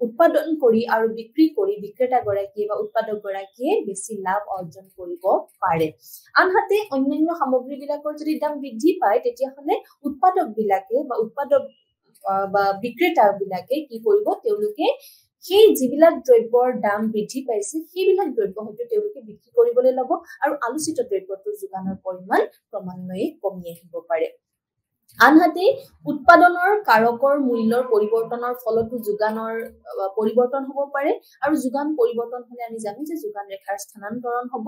উৎপাদন কৰি আৰু বিক্ৰী কৰি বিক্ৰেতা গৰাকীয়ে বা উৎপাদক গৰাকীয়ে বেছি লাভ অৰ্জন কৰিব পাৰে। আনহাতে অন্যান্য সামগ্ৰীবিলাকৰ যদি দাম বৃদ্ধি পায়, তেতিয়াহ'লে উৎপাদক বিলাকে বা বিক্ৰেতা বিলাকে কি কৰিব, তেওঁলোকে সেই যিবিলাক দ্ৰব্যৰ দাম বৃদ্ধি পাইছে সেইবিলাক দ্ৰব্য হয়তো তেওঁলোকে বিক্ৰী কৰিবলৈ ল'ব, আৰু আলোচিত দ্ৰব্যটোৰ যোগানৰ পৰিমাণ ক্ৰমান্বয়ে কমি আহিব পাৰে। আনহাতে উৎপাদনৰ কাৰকৰ মূল্যৰ পৰিৱৰ্তনৰ ফলতো যোগানৰ পৰিৱৰ্তন হ'ব পাৰে, আৰু যোগান পৰিৱৰ্তন হলে আমি জানো যে যোগান ৰেখাৰ স্থানান্তৰণ হ'ব।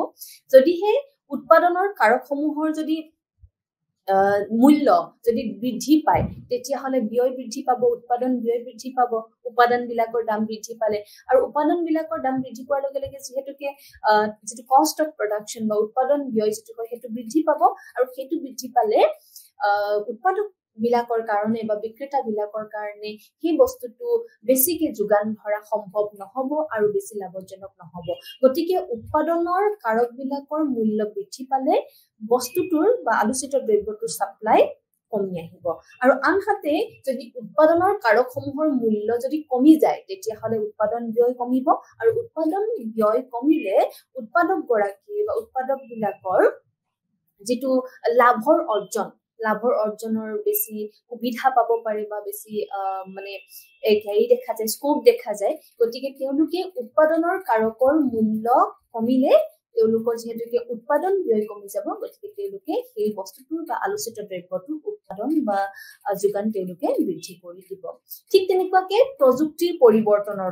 যদিহে উৎপাদনৰ কাৰকসমূহৰ যদি মূল্য যদি বৃদ্ধি পায়, তেতিয়াহ'লে ব্যয় বৃদ্ধি পাব, উৎপাদন ব্যয় বৃদ্ধি পাব, উপাদান বিলাকৰ দাম বৃদ্ধি পালে, আৰু উপাদান বিলাকৰ দাম বৃদ্ধি পোৱাৰ লগে লগে যিহেতুকে যিটো কষ্ট অফ প্ৰডাকশ্যন বা উৎপাদন ব্যয় যিটো হয় সেইটো বৃদ্ধি পাব, আৰু সেইটো বৃদ্ধি পালে উৎপাদক বিলাকৰ কাৰণে বা বিক্ৰেতা বিলাকৰ কাৰণে সেই বস্তুটো বেছিকে যোগান ধৰা সম্ভৱ নহব আৰু বেছি লাভজনক নহব। গতিকে উৎপাদনৰ কাৰক বিলাকৰ মূল্য বৃদ্ধি পালে বস্তুটোৰ বা আলোচিত দ্ৰব্যটোৰ সাপ্লাই কমি আহিব, আৰু আনহাতে যদি উৎপাদনৰ কাৰকসমূহৰ মূল্য যদি কমি যায়, তেতিয়াহ'লে উৎপাদন ব্যয় কমিব, আৰু উৎপাদন ব্যয় কমিলে উৎপাদক গৰাকী বা উৎপাদক বিলাকৰ যিটো লাভৰ অৰ্জনৰ বেছি সুবিধা পাব পাৰে বা বেছি মানে দেখা যায়, স্কোপ দেখা যায়। গতিকে তেওঁলোকে উৎপাদনৰ কাৰকৰ মূল্য কমিলে তেওঁলোকৰ যিহেতুকে উৎপাদন ব্যয় কমি যাব, গতিকে তেওঁলোকে সেই বস্তুটোৰ বা আলোচিত দ্ৰব্যটোৰ উৎপাদন বা যোগান তেওঁলোকে বৃদ্ধি কৰি দিব। ঠিক তেনেকুৱাকে প্ৰযুক্তিৰ পৰিৱৰ্তনৰ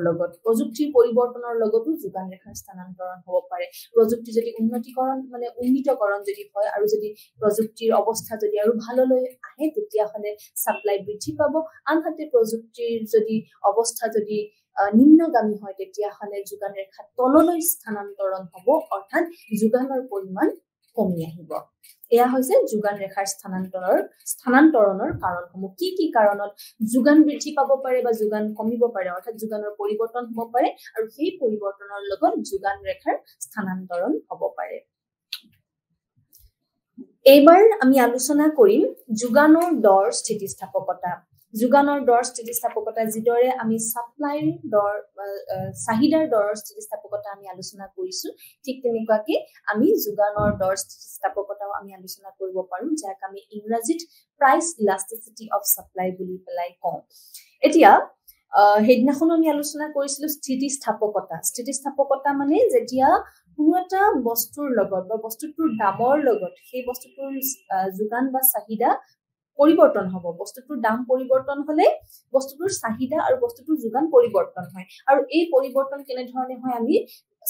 লগতো যোগান ৰেখাৰ স্থানান্তৰণ হ'ব পাৰে। প্ৰযুক্তি যদি উন্নীতকৰণ যদি হয়, আৰু যদি প্ৰযুক্তিৰ অৱস্থা যদি আৰু ভাললৈ আহে, তেতিয়াহ'লে সাপ্লাই বৃদ্ধি পাব। আনহাতে প্ৰযুক্তিৰ যদি অৱস্থা যদি নিম্নগামী হয়, তেতিয়াহ'লে যোগান ৰেখা তললৈ স্থানান্তৰণ হ'ব, অৰ্থাৎ যোগানৰ পৰিমাণ কমি আহিব। এয়া হৈছে যোগান ৰেখাৰ স্থানান্তৰণৰ কাৰণসমূহ। কি কাৰণত যোগান বৃদ্ধি পাব পাৰে বা যোগান কমিব পাৰে, অৰ্থাৎ যোগানৰ পৰিৱৰ্তন হ'ব পাৰে, আৰু সেই পৰিৱৰ্তনৰ লগত যোগান ৰেখাৰ স্থানান্তৰণ হ'ব পাৰে। এইবাৰ আমি আলোচনা কৰিম যোগানৰ দৰ স্থিতিস্থাপকতা। যোগানৰ দৰ স্থিতিস্থাপকতা যিদৰে আমি সাপ্লাইৰ দৰ চাহিদাৰ দৰৰ স্থিতিস্থাপকতা আমি আলোচনা কৰিছো, ঠিক তেনেকুৱাকে আমি যোগানৰ দৰ স্থিতিস্থাপকতাও আমি আলোচনা কৰিব পাৰো, যাক আমি ইংৰাজীত প্ৰাইচ ইলাষ্টিচিটি অফ সাপ্লাই বুলি পেলাই কওঁ। এতিয়া সেইদিনাখন আমি আলোচনা কৰিছিলো স্থিতিস্থাপকতা। স্থিতিস্থাপকতা মানে যেতিয়া কোনো এটা বস্তুৰ লগত বা বস্তুটোৰ দামৰ লগত সেই বস্তুটোৰ যোগান বা চাহিদা পৰিৱৰ্তন হ'ব। বস্তুটোৰ দাম পৰিৱৰ্তন হলে বস্তুটোৰ চাহিদা আৰু বস্তুটোৰ যোগান পৰিৱৰ্তন হয়। আৰু এই পৰিৱৰ্তন কেনেধৰণে হয় আমি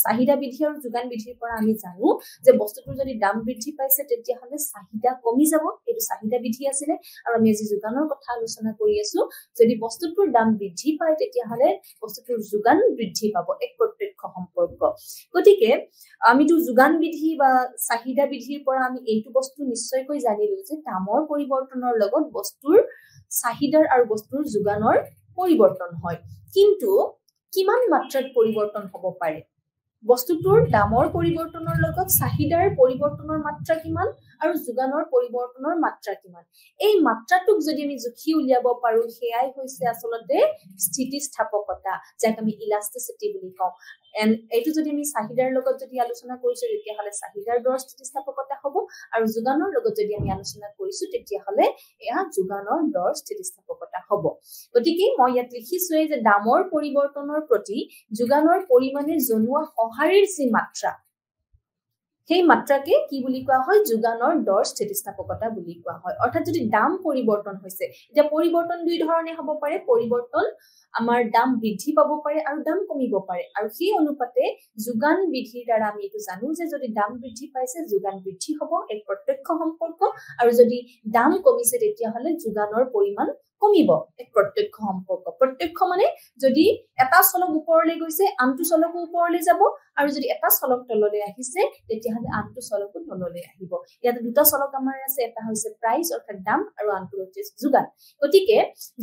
চাহিদা বৃদ্ধি আৰু যোগান বৃদ্ধিৰ পৰা আমি জানো যে বস্তুটোৰ যদি দাম বৃদ্ধি পাইছে তেতিয়াহ'লে চাহিদা কমি যাব, এইটো চাহিদা বৃদ্ধি আছিলে। আৰু আমি আজি যোগানৰ কথা আলোচনা কৰি আছো, যদি বস্তুটোৰ দাম বৃদ্ধি পায় তেতিয়াহ'লে বস্তুটোৰ যোগান বৃদ্ধি পাব, এক প্ৰত্যক্ষ সম্পৰ্ক। গতিকে আমিতো যোগান বৃদ্ধি বা চাহিদা বৃদ্ধিৰ পৰা আমি এইটো বস্তু নিশ্চয়কৈ জানিলো যে দামৰ পৰিৱৰ্তনৰ লগত বস্তুৰ চাহিদাৰ আৰু বস্তুৰ যোগানৰ পৰিৱৰ্তন হয়। কিন্তু কিমান মাত্ৰাত পৰিৱৰ্তন হ'ব পাৰে? বস্তুটোৰ দামৰ পৰিৱৰ্তনৰ লগত চাহিদাৰ পৰিৱৰ্তনৰ মাত্ৰা কিমান আৰু যোগানৰ পৰিৱৰ্তনৰ মাত্ৰা কিমান, এই মাত্ৰাটোক যদি আমি জুখি উলিয়াব পাৰো, সেয়াই হৈছে আচলতে স্থিতিস্থাপকতা, যাক আমি ইলাষ্টিচিটি বুলি কওঁ। এইটো যদি আমি চাহিদাৰ লগত যদি আলোচনা কৰিছো তেতিয়াহ'লে চাহিদাৰ দৰ স্থিতিস্থাপকতা হ'ব, আৰু যোগানৰ লগত যদি আমি আলোচনা কৰিছো তেতিয়াহ'লে এয়া যোগানৰ দৰ স্থিতিস্থাপকতা হ'ব। গতিকে মই ইয়াত লিখিছোৱে যে দামৰ পৰিৱৰ্তনৰ প্ৰতি যোগানৰ পৰিমাণে জনোৱা সঁহাৰিৰ যি মাত্ৰা, সেই মাত্ৰাকে কি বুলি কোৱা হয়? যোগানৰ দৰ স্থিতিস্থাপকতা বুলি কোৱা হয়। অৰ্থাৎ যদি দাম পৰিৱৰ্তন হৈছে, এতিয়া পৰিৱৰ্তন দুই ধৰণে হ'ব পাৰে। পৰিৱৰ্তন আমাৰ দাম বৃদ্ধি পাব পাৰে আৰু দাম কমিব পাৰে, আৰু সেই অনুপাতে যোগান বৃদ্ধিৰ দ্বাৰা আমি এইটো জানো যে যদি দাম বৃদ্ধি পাইছে যোগান বৃদ্ধি হ'ব, এক প্ৰত্যক্ষ সম্পৰ্ক। আৰু যদি দাম কমিছে তেতিয়াহ'লে যোগানৰ পৰিমাণ কমিব, এক প্ৰত্যক্ষ সম্পৰ্ক। প্ৰত্যক্ষ মানে যদি এটা চলক ওপৰলৈ গৈছে আনটো চলকো ওপৰলৈ যাব, আৰু যদি এটা চলক তললৈ আহিছে তেতিয়াহ'লে আনটো চলকো তললৈ আহিব। ইয়াত দুটা চলক আমাৰ আছে, এটা হৈছে প্ৰাইচ অৰ্থাৎ দাম আৰু আনটো হৈছে যোগান। গতিকে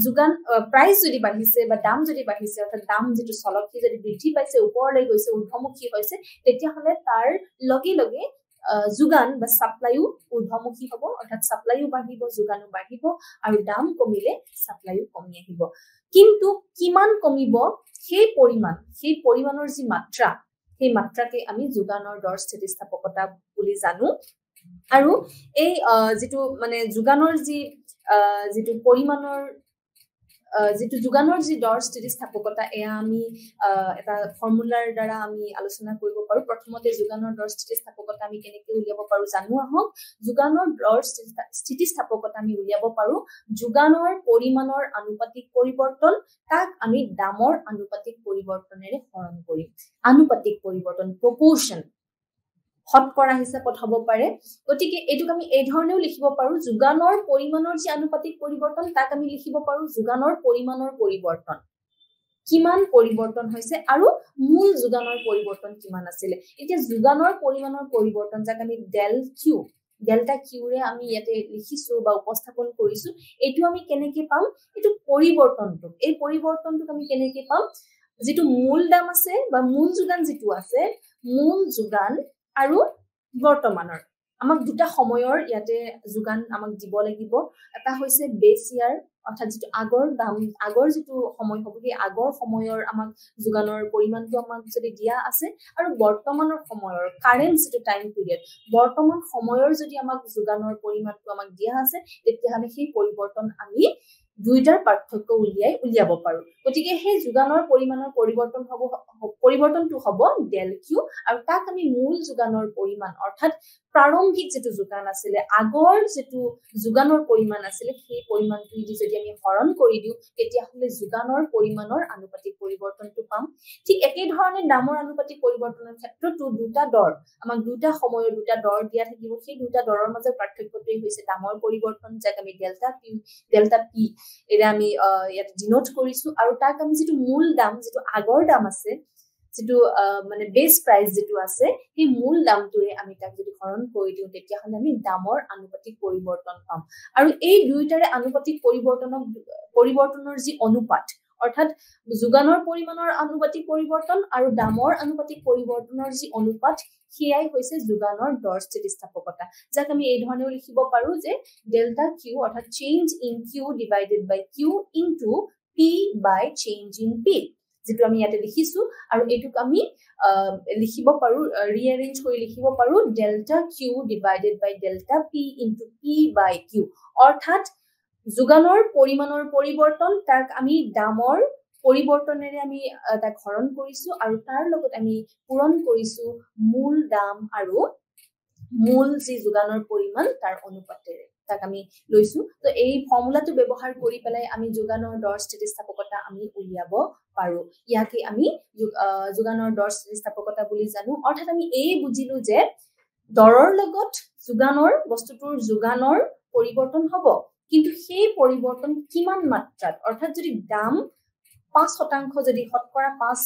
যোগান প্ৰাইচ যদি বাঢ়িছে বা দাম যদি বাঢ়িছে, অৰ্থাৎ দাম যিটো চলক সি যদি বৃদ্ধি পাইছে, ওপৰলৈ গৈছে, ঊৰ্ধ্বমুখী হৈছে, তেতিয়াহ'লে তাৰ লগে লগে যোগান বা সাপ্লাইও ঊৰ্ধ্বমুখী হ'ব, অৰ্থাৎ সাপ্লাইও বাঢ়িব, যোগানো বাঢ়িব, আৰু দাম কমিলে সাপ্লাইও কমি আহিব। কিন্তু কিমান কমিব সেই পৰিমাণৰ যি মাত্ৰা, সেই মাত্ৰাকে আমি যোগানৰ দৰ স্থিতিস্থাপকতা বুলি জানো। আৰু এই যিটো মানে যোগানৰ যিটো পৰিমাণৰ যিটো যোগানৰ যি দৰ স্থিতিস্থাপকতা, এয়া আমি এটা ফৰ্মুলাৰ দ্বাৰা আমি আলোচনা কৰিব পাৰো। প্ৰথমতে যোগানৰ দৰ স্থিতিস্থাপকতা আমি কেনেকৈ উলিয়াব পাৰো জানো আহক। যোগানৰ দৰ স্থিতিস্থাপকতা আমি উলিয়াব পাৰো যোগানৰ পৰিমাণৰ আনুপাতিক পৰিৱৰ্তন, তাক আমি দামৰ আনুপাতিক পৰিৱৰ্তনেৰে হৰণ কৰিম। আনুপাতিক পৰিৱৰ্তন, প্ৰপোৰ্শন, শতকৰা হিচাপত হ'ব পাৰে। গতিকে এইটোক আমি এই ধৰণেও লিখিব পাৰো, যোগানৰ পৰিমাণৰ যি আনুপাতিক পৰিৱৰ্তন তাক আমি লিখিব পাৰো যোগানৰ পৰিমাণৰ পৰিৱৰ্তন, কিমান পৰিৱৰ্তন হৈছে আৰু মূল যোগানৰ পৰিৱৰ্তন কিমান আছিলে। এতিয়া যোগানৰ পৰিমাণৰ পৰিৱৰ্তন, যাক আমি ডেল্টা কিউৰে আমি ইয়াতে লিখিছো বা উপস্থাপন কৰিছো, এইটো আমি কেনেকে পাম? এইটো এই পৰিৱৰ্তনটোক আমি কেনেকে পাম? যিটো মূল দাম আছে বা মূল যোগান যিটো আছে, মূল যোগান আৰু বৰ্তমানৰ আমাক দুটা সময়ৰ ইয়াতে যোগান আমাক দিব লাগিব। এটা হৈছে বেছ ইয়াৰ, অৰ্থাৎ যিটো আগৰ যিটো সময় হ'ব, সেই আগৰ সময়ৰ আমাক যোগানৰ পৰিমাণটো আমাক যদি দিয়া আছে, আৰু বৰ্তমানৰ সময়ৰ কাৰেণ্ট যিটো টাইম পিৰিয়ড, বৰ্তমান সময়ৰ যদি আমাক যোগানৰ পৰিমাণটো আমাক দিয়া আছে, তেতিয়াহ'লে সেই পৰিৱৰ্তন আমি দুইটাৰ পাৰ্থক্য উলিয়াব পাৰো। গতিকে সেই যোগানৰ পৰিমাণৰ পৰিৱৰ্তনটো হ'ব ডেল কিউ, আৰু তাক আমি মূল যোগানৰ পৰিমাণ অৰ্থাৎ প্ৰাৰম্ভিক যিটো যোগান আছিলে, আগৰ যিটো যোগানৰ পৰিমাণ আছিলে, সেই পৰিমাণটো যদি আমি হৰণ কৰি দিওঁ তেতিয়াহ'লে যোগানৰ পৰিমাণৰ আনুপাতিক পৰিৱৰ্তনটো পাম। ঠিক একেধৰণে দামৰ আনুপাতিক পৰিৱৰ্তনৰ ক্ষেত্ৰতো দুটা দৰ, আমাক দুটা সময়ৰ দুটা দৰ দিয়া থাকিব। সেই দুটা দৰৰ মাজৰ পাৰ্থক্যটোৱেই হৈছে দামৰ পৰিৱৰ্তন, যাক আমি ডেল্টা পি এৰে আমি ইয়াত ডিনোট কৰিছো। আৰু তাক আমি যিটো মূল দাম, যিটো আগৰ দাম আছে, যিটো মানে বেছ প্ৰাইচ যিটো আছে, সেই মূল দামটোৰে আমি তাক যদি হৰণ কৰি দিওঁ তেতিয়াহ'লে আমি দামৰ আনুপাতিক পৰিৱৰ্তন পাম। আৰু এই দুইটাৰে আনুপাতিক পৰিৱৰ্তনৰ যি অনুপাত, অৰ্থাৎ যোগানৰ পৰিমাণৰ আনুপাতিক পৰিৱৰ্তন আৰু দামৰ আনুপাতিক পৰিৱৰ্তনৰ যি অনুপাত সেয়াই হৈছে যোগানৰ দৰ স্থিতিস্থাপকতা যাক আমি এই ধৰণেও লিখিব পাৰো যে ডেল্টা কিউ অৰ্থাৎ change in Q divided by Q into P by change in P যেটো আমি ইয়াতে লিখিছো আৰু এটুক আমি লিখিব পাৰো ৰিএৰেঞ্জ কৰি লিখিব পাৰো ডেল্টা কিউ ডিভাইডেড বাই ডেল্টা পি ইনটু পি বাই কিউ অৰ্থাৎ যোগানৰ পৰিমাণৰ পৰিৱৰ্তন তাক আমি দামৰ পৰিৱৰ্তনেৰে আমি তাক হৰণ কৰিছো আৰু তাৰ লগত আমি পূৰণ কৰিছো মূল দাম আৰু মূল যি যোগানৰ পৰিমাণ তাৰ অনুপাতেৰে তাক আমি লৈছো তো এই ফৰ্মুলাটো ব্যৱহাৰ কৰি পেলাই আমি যোগানৰ দৰ স্থিতিস্থাপকতা আমি উলিয়াব পাৰো ইয়াকে আমি যোগানৰ দৰ স্থিতিস্থাপকতা বুলি জানো অৰ্থাৎ আমি এই বুজিলো যে দৰৰ লগত যোগানৰ বস্তুটোৰ যোগানৰ পৰিৱৰ্তন হ'ব কিন্তু সেই পৰিৱৰ্তন কিমান মাত্ৰাত অৰ্থাৎ যদি দাম 5% যদি শতকৰা 5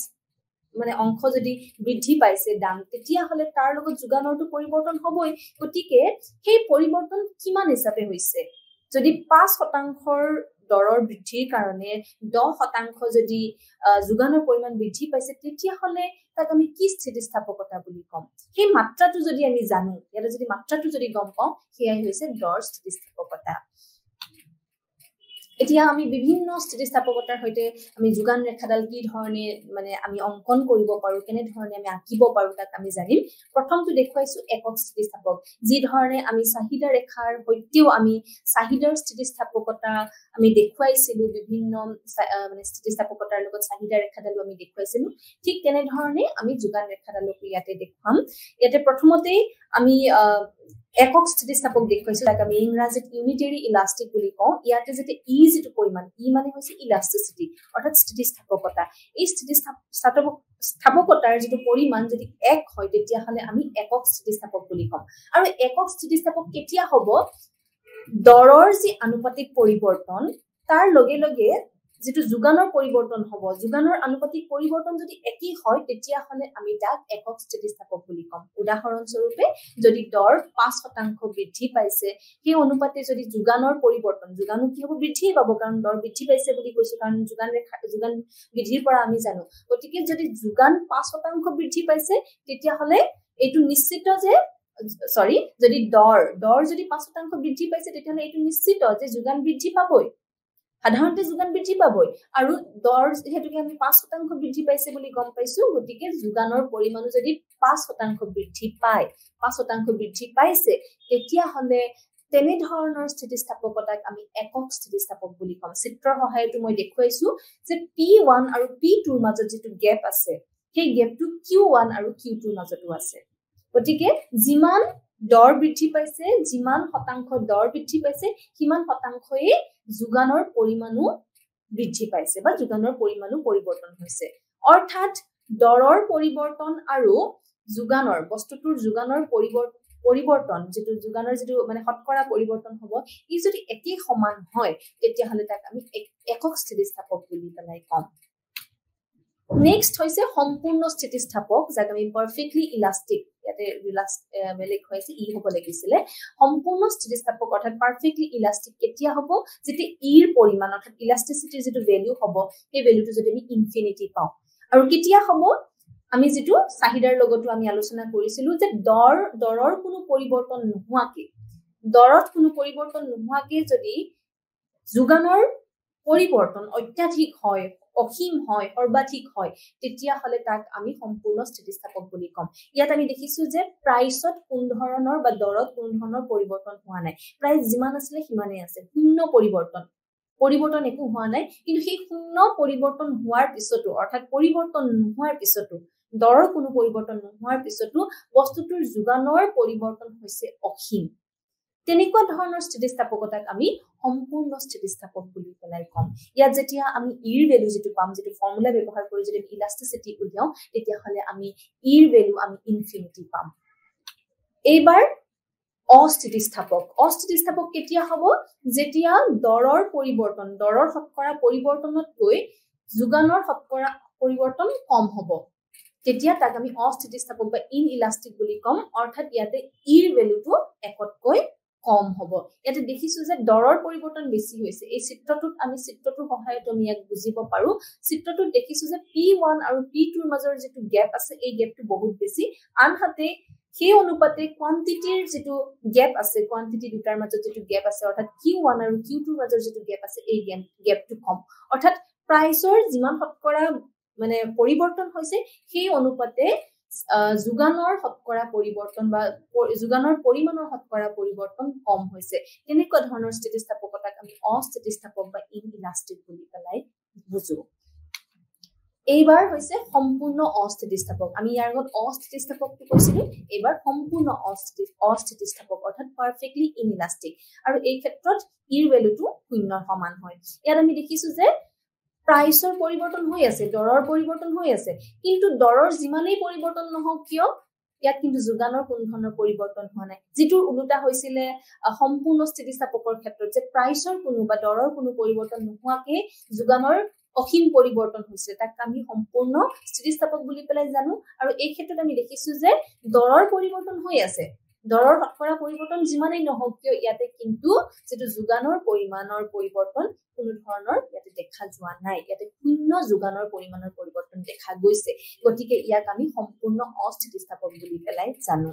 মানে অংশ যদি বৃদ্ধি পাইছে দাম তেতিয়া হলে তাৰ লগত যোগানৰটো পৰিৱৰ্তন হ'বই গতিকে সেই পৰিৱৰ্তন কিমান হিচাপে হৈছে যদি 5%ৰ দৰৰ বৃদ্ধিৰ কাৰণে 10% যদি যোগানৰ পৰিমাণ বৃদ্ধি পাইছে তেতিয়া হলে তাক আমি কি স্থিতিস্থাপকতা বুলি কম সেই মাত্ৰাটো যদি আমি জানো ইয়াতে যদি মাত্ৰাটো যদি গম পাওঁ সেয়াই হৈছে দৰ স্থিতিস্থাপকতা এতিয়া আমি বিভিন্ন স্থিতিস্থাপকতাৰ হৈতে আমি যোগান ৰেখাডাল কি ধৰণে মানে আমি অঙ্কন কৰিব পাৰো কেনে ধৰণে আমি আঁকিব পাৰো তাক আমি জানিম প্ৰথমটো দেখুৱাইছো একক স্থিতিস্থাপক যি ধৰণে আমি চাহিদা ৰেখাৰ হৈতেও আমি চাহিদাৰ স্থিতিস্থাপকতা আমি দেখুৱাইছিলো বিভিন্ন মানে স্থিতিস্থাপকতাৰ লগত চাহিদা ৰেখাডালো আমি দেখুৱাইছিলো ঠিক তেনে ধৰণে আমি যোগান ৰেখাডালক ইয়াতে দেখুৱাম ইয়াতে প্ৰথমতে আমি একক স্থিতিস্থাপক দেখুৱাইছো তাক আমি ইংৰাজীত ইউনিটাৰী ইলাষ্টিক বুলি কওঁ ইয়াতে যেতে ই যেটো পৰিমাণ ই মানে হৈছে ইলাষ্টিসিটি অৰ্থাৎ স্থিতিস্থাপকতা এই স্থিতিস্থাপকতাৰ যেটো পৰিমাণ যদি এক হয় তেতিয়া হলে আমি একক স্থিতিস্থাপক বুলি কম আৰু একক স্থিতিস্থাপক কেতিয়া হ'ব দৰৰ যি আনুপাতিক পৰিৱৰ্তন তাৰ লগে লগে যেটো যোগানৰ পৰিৱৰ্তন হ'ব যোগানৰ আনুপাতিক পৰিৱৰ্তন যদি একেই হয় তেতিয়া হলে আমি তাক একক স্থিতিস্থাপক বুলি কম উদাহৰণ স্বৰূপে যদি দৰ 5% বৃদ্ধি পাইছে সেই অনুপাতে যদি যোগানৰ পৰিৱৰ্তন যোগানো কি হ'ব বৃদ্ধি পাব কাৰণ দৰ বৃদ্ধি পাইছে বুলি কৈছো কাৰণ যোগান বৃদ্ধিৰ পৰা আমি জানো গতিকে যদি যোগান 5% বৃদ্ধি পাইছে তেতিয়া হলে এইটো নিশ্চিত যে যদি দৰ যদি 5% বৃদ্ধি পাইছে তেতিয়া হলে এইটো নিশ্চিত যে যোগান বৃদ্ধি পাবই সাধাৰণতে যোগান বৃদ্ধি পাবই আৰু দৰ হেতুকে আমি 5% বৃদ্ধি পাইছে বুলি গম পাইছো গতিকে যোগানৰ পৰিমাণ যদি 5% বৃদ্ধি পায় 5% বৃদ্ধি পাইছে তেতিয়া হলে তেনে ধৰণৰ স্থিতিস্থাপকতাক আমি একক স্থিতিস্থাপক বুলি কম চিত্ৰৰ সহায়তে মই দেখুৱাইছো যে P1 আৰু P2 ৰ মাজত যেটো গ্যাপ আছে সেই গ্যাপটো Q1 আৰু Q2 ৰ মাজতো আছে গতিকে যিমান দৰ বৃদ্ধি পাইছে যিমান শতাংশ দৰ বৃদ্ধি পাইছে কিমান শতাংশই যোগানৰ পৰিমাণো বৃদ্ধি পাইছে বা যোগানৰ পৰিমাণো পৰিৱৰ্তন হৈছে অৰ্থাৎ দৰৰ পৰিৱৰ্তন আৰু যোগানৰ বস্তুটোৰ যোগানৰ পৰিৱৰ্তন যেটো যোগানৰ যেটো মানে শতকৰা পৰিৱৰ্তন হ'ব ই যদি একে সমান হয় তেতিয়া হলে তাক আমি একক স্থিতিস্থাপক বুলি পেলাই কম নেক্সট হৈছে সম্পূৰ্ণ স্থিতিস্থাপক যাক আমি পাৰফেক্টলি ইলাষ্টিক ইয়াতে বেলেগ হৈছে ই হ'ব লাগিছিলে সম্পূৰ্ণ স্থিতিস্থাপক অৰ্থাৎ পাৰফেক্টলি ইলাষ্টিক কেতিয়া হ'ব যেতি ইৰ পৰিমাণ অৰ্থাৎ ইলাষ্টিসিটিৰ যেটো ভ্যালু হ'ব এই ভ্যালুটো যদি আমি ইনফিনিটি পাওঁ আৰু কেতিয়া হ'ব আমি যেটো চাহিদাৰ লগতো আমি আলোচনা কৰিছিলো যে দৰৰ কোনো পৰিৱৰ্তন নোহোৱাকে দৰত কোনো পৰিৱৰ্তন নোহোৱাকে যদি যোগানৰ পৰিৱৰ্তন অত্যাধিক হয় অসীম হয় সৰ্বাধিক হয় তেতিয়া হলে তাক আমি সম্পূৰ্ণ স্থিতিস্থাপক বুলি কম ইয়াত আমি দেখিছো যে প্ৰাইসত কোন ধৰণৰ বা দৰত কোন ধৰণৰ পৰিৱৰ্তন হোৱা নাই প্ৰাইস যিমান আছিল সিমানেই আছে শূন্য পৰিৱৰ্তন একো হোৱা নাই কিন্তু সেই শূন্য পৰিৱৰ্তন হোৱাৰ পিছতো অৰ্থাৎ পৰিৱৰ্তন নোহোৱাৰ পিছতো দৰৰ কোনো পৰিৱৰ্তন নোহোৱাৰ পিছতো বস্তুটোৰ যোগানৰ পৰিৱৰ্তন হৈছে অসীম তেনেকুৱা ধৰণৰ স্থিতিস্থাপকতাক আমি সম্পূৰ্ণ স্থিতিস্থাপক বুলি পেলাই কম ইয়াত যেতিয়া আমি ইৰ ভ্যালু যেটো পাম যেটো ফৰ্মুলা ব্যৱহাৰ কৰি যদি ইলাষ্টিসিটি উলিয়াও তেতিয়া হলে আমি ইৰ ভ্যালু আমি ইনফিনিটি পাম এইবাৰ অস্থিতিস্থাপক কেতিয়া হ'ব যেতিয়া দৰৰ পৰিৱৰ্তন দৰৰ শতকৰা পৰিৱৰ্তনতকৈ যোগানৰ শতকৰা পৰিৱৰ্তন কম হ'ব তেতিয়া তাক আমি অস্থিতিস্থাপক বা ইনইলাষ্টিক বুলি কম অৰ্থাৎ ইয়াতে ইৰ ভ্যালুটো একতকৈ কম হ'ব ইয়াতে দেখিছো যে দৰৰ পৰিৱৰ্তন বেছি হৈছে এই চিত্ৰটোত আমি চিত্ৰটোৰ সহায়ত আমি ইয়াক বুজিব পাৰো চিত্ৰটোত দেখিছো যে P1 আৰু P2 ৰ মাজৰ যেটো গ্যাপ আছে এই গ্যাপটো বহুত বেছি আনহাতে সেই অনুপাতে কোয়ান্টিটিৰ যেটো গ্যাপ আছে কোয়ান্টিটি দুটাৰ মাজত যেটো গ্যাপ আছে অৰ্থাৎ Q1 আৰু Q2 ৰ মাজৰ যেটো গ্যাপ আছে এই গ্যাপটো কম অৰ্থাৎ প্ৰাইচৰ যিমান শতকৰা মানে পৰিৱৰ্তন হৈছে সেই অনুপাতে যোগানৰ শতকৰা পৰিৱৰ্তন বা যোগানৰ পৰিমাণৰ শতকৰা পৰিৱৰ্তন কম হৈছে তেনেকুৱা ধৰণৰ স্থিতিস্থাপকতাক আমি অস্থিতিস্থাপক বা ইনইলাস্টিক বুলি পেলাই বুজো এইবাৰ হৈছে সম্পূৰ্ণ অস্থিতিস্থাপক আমি ইয়াৰ আগত অস্থিতিস্থাপকটো কৈছিলো এইবাৰ সম্পূৰ্ণ অস্থিতিস্থাপক অৰ্থাৎ পাৰফেক্টলি ইনইলাস্টিক আৰু এই ক্ষেত্ৰত ইৰ ভ্যালুটো শূন্যৰ সমান হয় ইয়াত আমি দেখিছো যে প্ৰাইচৰ পৰিৱৰ্তন হৈ আছে দৰৰ পৰিৱৰ্তন হৈ আছে কিন্তু দৰৰ যিমানেই পৰিৱৰ্তন নহওক কিয় ইয়াত কিন্তু যোগানৰ কোনো ধৰণৰ পৰিৱৰ্তন হোৱা নাই যেটো উলুটা হৈছিলে সম্পূৰ্ণ স্থিতিস্থাপকৰ ক্ষেত্ৰত যে প্ৰাইচৰ কোনো বা দৰৰ কোনো পৰিৱৰ্তন নোহোৱাকে যোগানৰ অসীম পৰিৱৰ্তন হৈছে তাক আমি সম্পূৰ্ণ স্থিতিস্থাপক বুলি পেলাই জানো আৰু এই ক্ষেত্ৰত আমি দেখিছো যে দৰৰ পৰিৱৰ্তন হৈ আছে দৰৰ শতকৰা পৰিৱৰ্তন যিমানেই নহওক কিয় ইয়াতে কিন্তু যেটো যোগানৰ পৰিমাণৰ পৰিৱৰ্তন কোনো ধৰণৰ ইয়াতে দেখা যোৱা নাই ইয়াতে শূন্য যোগানৰ পৰিমাণৰ পৰিৱৰ্তন দেখা গৈছে গতিকে ইয়াক আমি সম্পূৰ্ণ অস্থিতিস্থাপক বুলি পেলাই জানো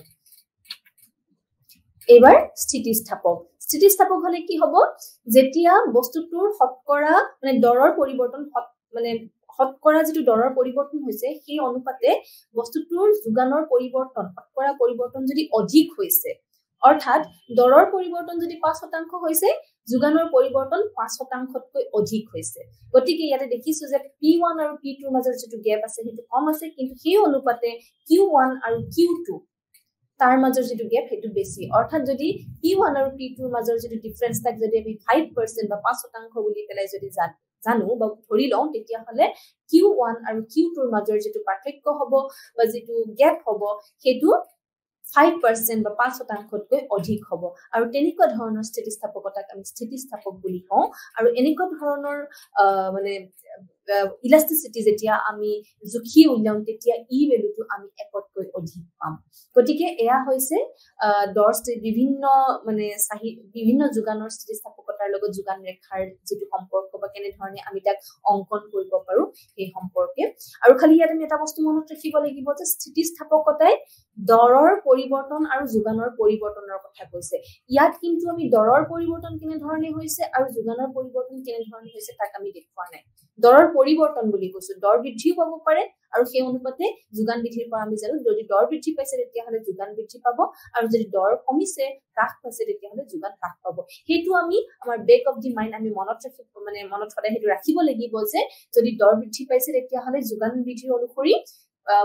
এবাৰ স্থিতিস্থাপক হলে কি হ'ব যেতিয়া বস্তুটোৰ শতকৰা মানে দৰৰ পৰিৱৰ্তন মানে শতকৰা যেটো দৰৰ পৰিৱৰ্তন হৈছে সেই অনুপাতে বস্তুটোৰ যোগানৰ পৰিৱৰ্তন শতকৰা পৰিৱৰ্তন যদি অধিক হৈছে অৰ্থাৎ দৰৰ পৰিৱৰ্তন যদি 5% হৈছে যোগানৰ পৰিৱৰ্তন 5%তকৈ অধিক হৈছে গতিকে ইয়াতে দেখিছো যে P1 আৰু P2 ৰ মাজৰ যেটো গ্যাপ আছে হেতু কম আছে কিন্তু সেই অনুপাতে Q1 আৰু Q2 তাৰ মাজৰ যেটো গ্যাপ হেতু বেছি অৰ্থাৎ যদি P1 আৰু P2 ৰ মাজৰ যেটো ডিফাৰেন্স তাক যদি আমি 5% বা 5% বুলি পেলাই যদি জানো বা ধৰি লওঁ তেতিয়া হলে Q1 আৰু Q2 ৰ মাজৰ যেটো পাৰ্থক্য হ'ব বা যেটো গ্যাপ হ'ব হেতু 5% বা 5%তকৈ অধিক হ'ব আৰু তেনেকুৱা ধৰণৰ স্থিতিস্থাপকতাক আমি স্থিতিস্থাপক বুলি কওঁ আৰু এনেকুৱা ধৰণৰ মানে ইলাস্টিসিটি যেতিয়া আমি জুখি উলিয়াম তেতিয়া ই ভ্যালুটো আমি একতকৈ অধিক পাম গতিকে এয়া হৈছে বিভিন্ন মানে বিভিন্ন যোগানৰ স্থিতিস্থাপকতাৰ লগত যোগান ৰেখাৰ যেটো সম্পৰ্ক বা কেনে ধৰণে আমি তাক অংকন কৰিব পাৰো এই সম্পৰ্কে আৰু খালি ইয়াত আমি এটা বস্তু মনত ৰাখিব লাগিব যে স্থিতিস্থাপকতাই দৰৰ পৰিৱৰ্তন আৰু যোগানৰ পৰিৱৰ্তনৰ কথা কৈছে ইয়াত কিন্তু আমি দৰৰ পৰিৱৰ্তন কেনে ধৰণে হৈছে আৰু যোগানৰ পৰিৱৰ্তন কেনে ধৰণে হৈছে তাক আমি দেখুৱা নাই দৰৰ পৰিৱৰ্তন বুলি কৈছো দৰ বৃদ্ধিও পাব পাৰে আৰু সেই অনুপাতে যোগান বৃদ্ধিৰ পৰা আমি জানো যদি দৰ বৃদ্ধি পাইছে তেতিয়া হলে যোগান বৃদ্ধি পাব আৰু যদি দৰ কমিছে হ্ৰাস পাইছে তেতিয়া হলে যোগান হ্ৰাস পাব হেতু আমি আমাৰ বেক অফ দি মাইন্ড আমি মনত সদায় হেতু ৰাখিব লাগিব যে যদি দৰ বৃদ্ধি পাইছে তেতিয়া হলে যোগান বৃদ্ধিৰ অনুসৰি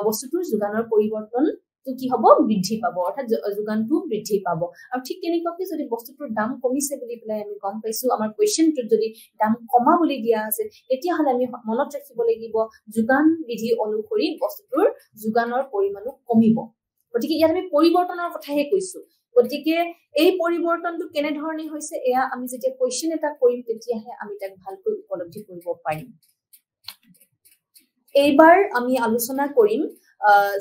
বস্তুটোৰ যোগানৰ পৰিৱৰ্তন তো কি হ'ব বৃদ্ধি পাব অৰ্থাৎ যোগানটো বৃদ্ধি পাব আৰু ঠিক তেনেকৈ যদি বস্তুটোৰ দাম কমিছে বুলি পেলাই আমি গম পাইছো আমাৰ কোৱেশ্চনটোত যদি দাম কমা বুলি দিয়া আছে তেতিয়া হলে আমি মনত ৰাখিব লাগিব যোগান বিধি অনুসৰি বস্তুটোৰ যোগানৰ পৰিমাণো কমিব গতিকে ইয়াত আমি পৰিৱৰ্তনৰ কথাহে কৈছো গতিকে এই পৰিৱৰ্তনটো কেনে ধৰণে হৈছে এয়া আমি যেতিয়া কোৱেশ্চন এটা কৰিম তেতিয়াহে আমি তাক ভালকৈ উপলব্ধি কৰিব পাৰিম এইবাৰ আমি আলোচনা কৰিম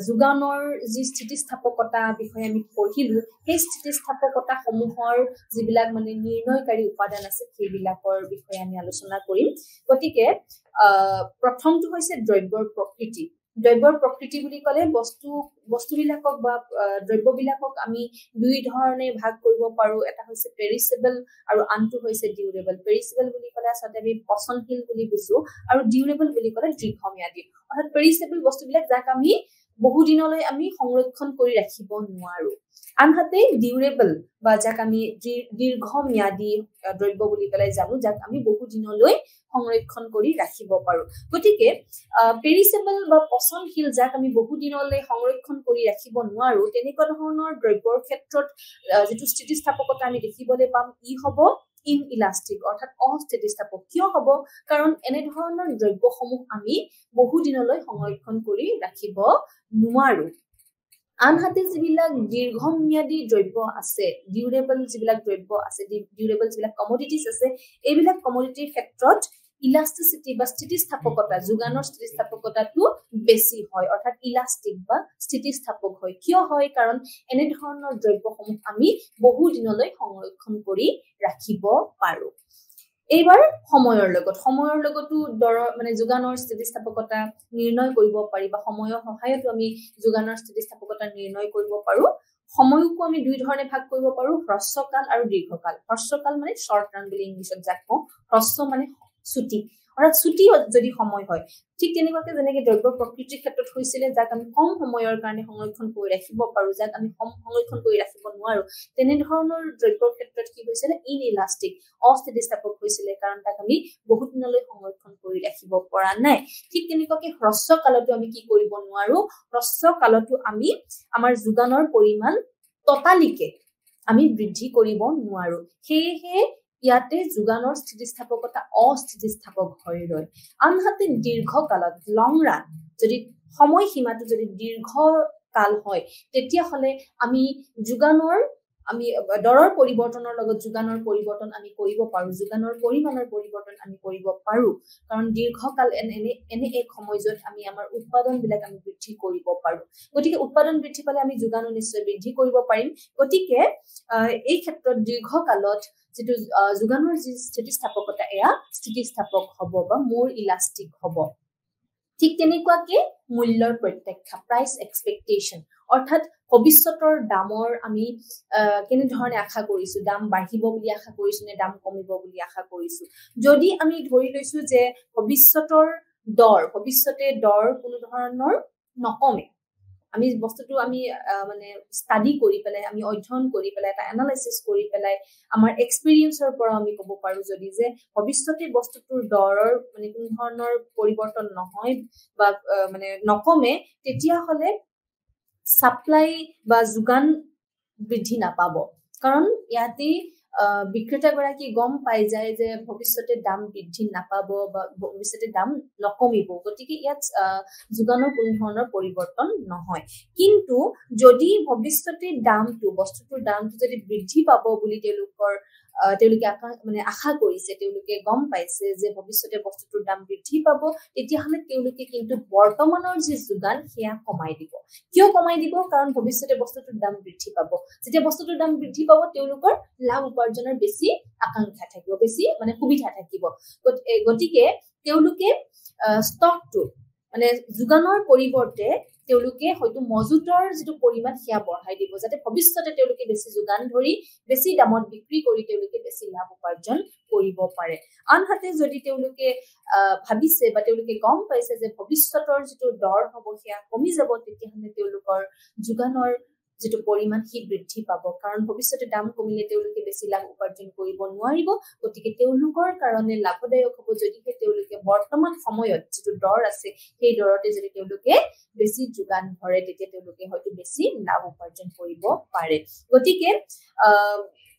যোগানৰ যি স্থিতিস্থাপকতা বিষয়ে আমি পঢ়িলো সেই স্থিতিস্থাপকতা সমূহৰ যিবিলাক মানে নিৰ্ণয়কাৰী উপাদান আছে সেইবিলাকৰ বিষয়ে আমি আলোচনা কৰিম গতিকে প্ৰথমটো হৈছে দ্ৰব্যৰ প্ৰকৃতি বুলি ক'লে বস্তুবিলাকক বা দ্ৰব্যবিলাকক আমি দুই ধৰণে ভাগ কৰিব পাৰো এটা হৈছে পেৰিছেবল আৰু আনটো হৈছে ডিউৰেবল পেৰিছেবল বুলি ক'লে আচলতে আমি পচনশীল বুলি বুজো আৰু ডিউৰেবল বুলি ক'লে দীৰ্ঘম্যাদী অৰ্থাৎ পেৰিছেবল বস্তুবিলাক যাক আমি বহু দিনলৈ আমি সংৰক্ষণ কৰি ৰাখিব নোৱাৰো আনহাতে ডিউৰেবল বা যাক আমি দীৰ্ঘম্যাদী দ্ৰব্য বুলি পেলাই জানো যাক আমি বহু দিনলৈ সংৰক্ষণ কৰি ৰাখিব পাৰো গতিকে পেৰিছেবল বা পচনশীল যাক আমি বহু দিনলৈ সংৰক্ষণ কৰি ৰাখিব নোৱাৰো তেনেকুৱা ধৰণৰ দ্ৰব্যৰ ক্ষেত্ৰত যেটো স্থিতিস্থাপকতা আমি দেখিবলৈ পাম ই হ'ব ইনইলাস্টিক অৰ্থাৎ অস্থিতিস্থাপক কিয় হ'ব কাৰণ এনে ধৰণৰ দ্ৰব্যসমূহ আমি বহু দিনলৈ সংৰক্ষণ কৰি ৰাখিব নোৱাৰো আনহাতে যিবিলাক দীৰ্ঘম্যাদী দ্ৰব্য আছে ডিউৰেবল যিবিলাক দ্ৰব্য আছে ডিউৰেবল যিবিলাক কমোডিটিজ আছে এইবিলাক কমোডিটিৰ ক্ষেত্ৰত ইলাষ্টিচিটি বা স্থিতিস্থাপকতা যোগানৰ স্থিতিস্থাপকতাটো বেছি হয় অৰ্থাৎ ইলাষ্টিক বা স্থিতিস্থাপক হয় কিয় হয় কাৰণ এনে ধৰণৰ দ্ৰব্যসমূহ আমি বহু দিনলৈ সংৰক্ষণ কৰি ৰাখিব পাৰো এইবাৰ সময়ৰ লগতো মানে যোগানৰ স্থিতিস্থাপকতা নিৰ্ণয় কৰিব পাৰি বা সময়ৰ সহায়ত আমি যোগানৰ স্থিতিস্থাপকতা নিৰ্ণয় কৰিব পাৰো সময়কো আমি দুই ধৰণে ভাগ কৰিব পাৰো হ্ৰস্বকাল আৰু দীৰ্ঘকাল হ্ৰস্বকাল মানে শৰ্ট টাৰ্ম বুলি ইংলিছত যাক কওঁ হ্ৰস্ব মানে ছুটি অৰ্থাৎ ছুটি যদি সময় হয় ঠিক তেনেকুৱাকৈ যেনেকৈ দ্ৰব্যৰ প্ৰকৃতিৰ ক্ষেত্ৰত হৈছিলে যাক আমি কম সময়ৰ কাৰণে সংৰক্ষণ কৰি ৰাখিব পাৰো যাক আমি কম সংৰক্ষণ কৰি ৰাখিব নোৱাৰো তেনেধৰণৰ দ্ৰব্যৰ ক্ষেত্ৰত কি হৈছিলে ইনইলাষ্টিক অস্থিতিস্থাপক হৈছিলে কাৰণ তাক আমি বহুত দিনলৈ সংৰক্ষণ কৰি ৰাখিব পৰা নাই ঠিক তেনেকুৱাকৈ হ্ৰস্বকালতো আমি কি কৰিব নোৱাৰো হ্ৰস্বকালতো আমি আমাৰ যোগানৰ পৰিমাণ ততালিকে আমি বৃদ্ধি কৰিব নোৱাৰো সেয়েহে ইয়াতে যোগানৰ স্থিতিস্থাপকতা অস্থিতিস্থাপক হৈ ৰয় আনহাতে দীৰ্ঘকালত লং ৰান যদি সময়সীমাটো যদি দীৰ্ঘকাল হয় তেতিয়াহলে আমি যোগানৰ আমি দৰৰ পৰিৱৰ্তনৰ লগত যোগানৰ পৰিৱৰ্তন আমি কৰিব পাৰো যোগানৰ পৰিমাণৰ পৰিৱৰ্তন আমি কৰিব পাৰো কাৰণ দীৰ্ঘকাল এনে এক সময়ত আমি আমাৰ উৎপাদনবিলাক আমি বৃদ্ধি কৰিব পাৰো গতিকে উৎপাদন বৃদ্ধি পালে আমি যোগানো নিশ্চয় বৃদ্ধি কৰিব পাৰিম গতিকে এই ক্ষেত্ৰত দীৰ্ঘকালত যেটো যোগানৰ যি স্থিতিস্থাপকতা এয়া স্থিতিস্থাপক হ'ব বা মোৰ ইলাষ্টিক হ'ব ঠিক তেনেকুৱাকৈ মূল্যৰ প্ৰত্যক্ষা প্ৰাইস এক্সপেক্টেশন অৰ্থাৎ ভৱিষ্যতৰ দামৰ আমি কেনে ধৰণে আশা কৰিছো দাম বাঢ়িব বুলি আশা কৰিছো নে দাম কমিব বুলি আশা কৰিছো যদি আমি ধৰি লৈছো যে ভৱিষ্যতে দৰ কোনো ধৰণৰ নকমে আমি বস্তুটো আমি মানে ষ্টাডি কৰি পেলাই আমি অধ্যয়ন কৰি পেলাই এটা এনালাইসিস কৰি পেলাই আমাৰ এক্সপেৰিয়েন্সৰ পৰা আমি ক'ব পাৰো যদি যে ভৱিষ্যতে বস্তুটোৰ দৰৰ মানে কোনো ধৰণৰ পৰিৱৰ্তন নহয় বা মানে নকমে তেতিয়া হলে সাপ্লাই বা যোগান বৃদ্ধি নাপাব কাৰণ ইয়াতে বিক্ৰেতা গৰাকী গম পাই যায় যে ভৱিষ্যতে দাম বৃদ্ধি নাপাব বা ভৱিষ্যতে দাম নকমিব গতিকে ইয়াত যোগানৰ কোনো ধৰণৰ পৰিৱৰ্তন নহয় কিন্তু যদি ভৱিষ্যতে বস্তুটোৰ দামটো যদি বৃদ্ধি পাব বুলি তেওঁলোকে আশা কৰিছে তেওঁলোকে গম পাইছে যে ভৱিষ্যতে বস্তুটোৰ দাম বৃদ্ধি পাব তেতিয়াহলে তেওঁলোকে কিন্তু বৰ্তমানৰ যে যোগান সেয়া কমাই দিব কিয় কমাই দিব কাৰণ ভৱিষ্যতে বস্তুটোৰ দাম বৃদ্ধি পাব যেতিয়া বস্তুটোৰ দাম বৃদ্ধি পাব তেওঁলোকৰ লাভ উপাৰ্জনৰ বেছি আকাংক্ষা থাকিব বেছি মানে সুবিধা থাকিব গতিকে তেওঁলোকে ষ্টকটো মানে যোগানৰ পৰিৱৰ্তে তেওঁলোকে হয়তো মজুতৰ যেটো পৰিমাণ সেয়া বঢ়াই দিব যাতে ভৱিষ্যতে তেওঁলোকে বেছি যোগান ধৰি বেছি দামত বিক্ৰী কৰি তেওঁলোকে বেছি লাভ উপাৰ্জন কৰিব পাৰে আনহাতে যদি তেওঁলোকে ভাবিছে বা তেওঁলোকে গম পাইছে যে ভৱিষ্যতৰ যেটো দৰ হ'ব সেয়া কমি যাব তেতিয়াহলে তেওঁলোকৰ যোগানৰ যেটো পৰিমাণ হি বৃদ্ধি পাব কাৰণ ভৱিষ্যতে দাম কমিলে তেওঁলোকে বেছি লাভ উপাৰ্জন কৰিব নোৱাৰিব গতিকে তেওঁলোকৰ কাৰণে লাভদায়ক হ'ব যদিহে তেওঁলোকে বৰ্তমান সময়ত যেটো দৰ আছে সেই দৰতে যদি তেওঁলোকে বেছি যোগান ধৰে তেতিয়া তেওঁলোকে হয়তো বেছি লাভ উপাৰ্জন কৰিব পাৰে গতিকে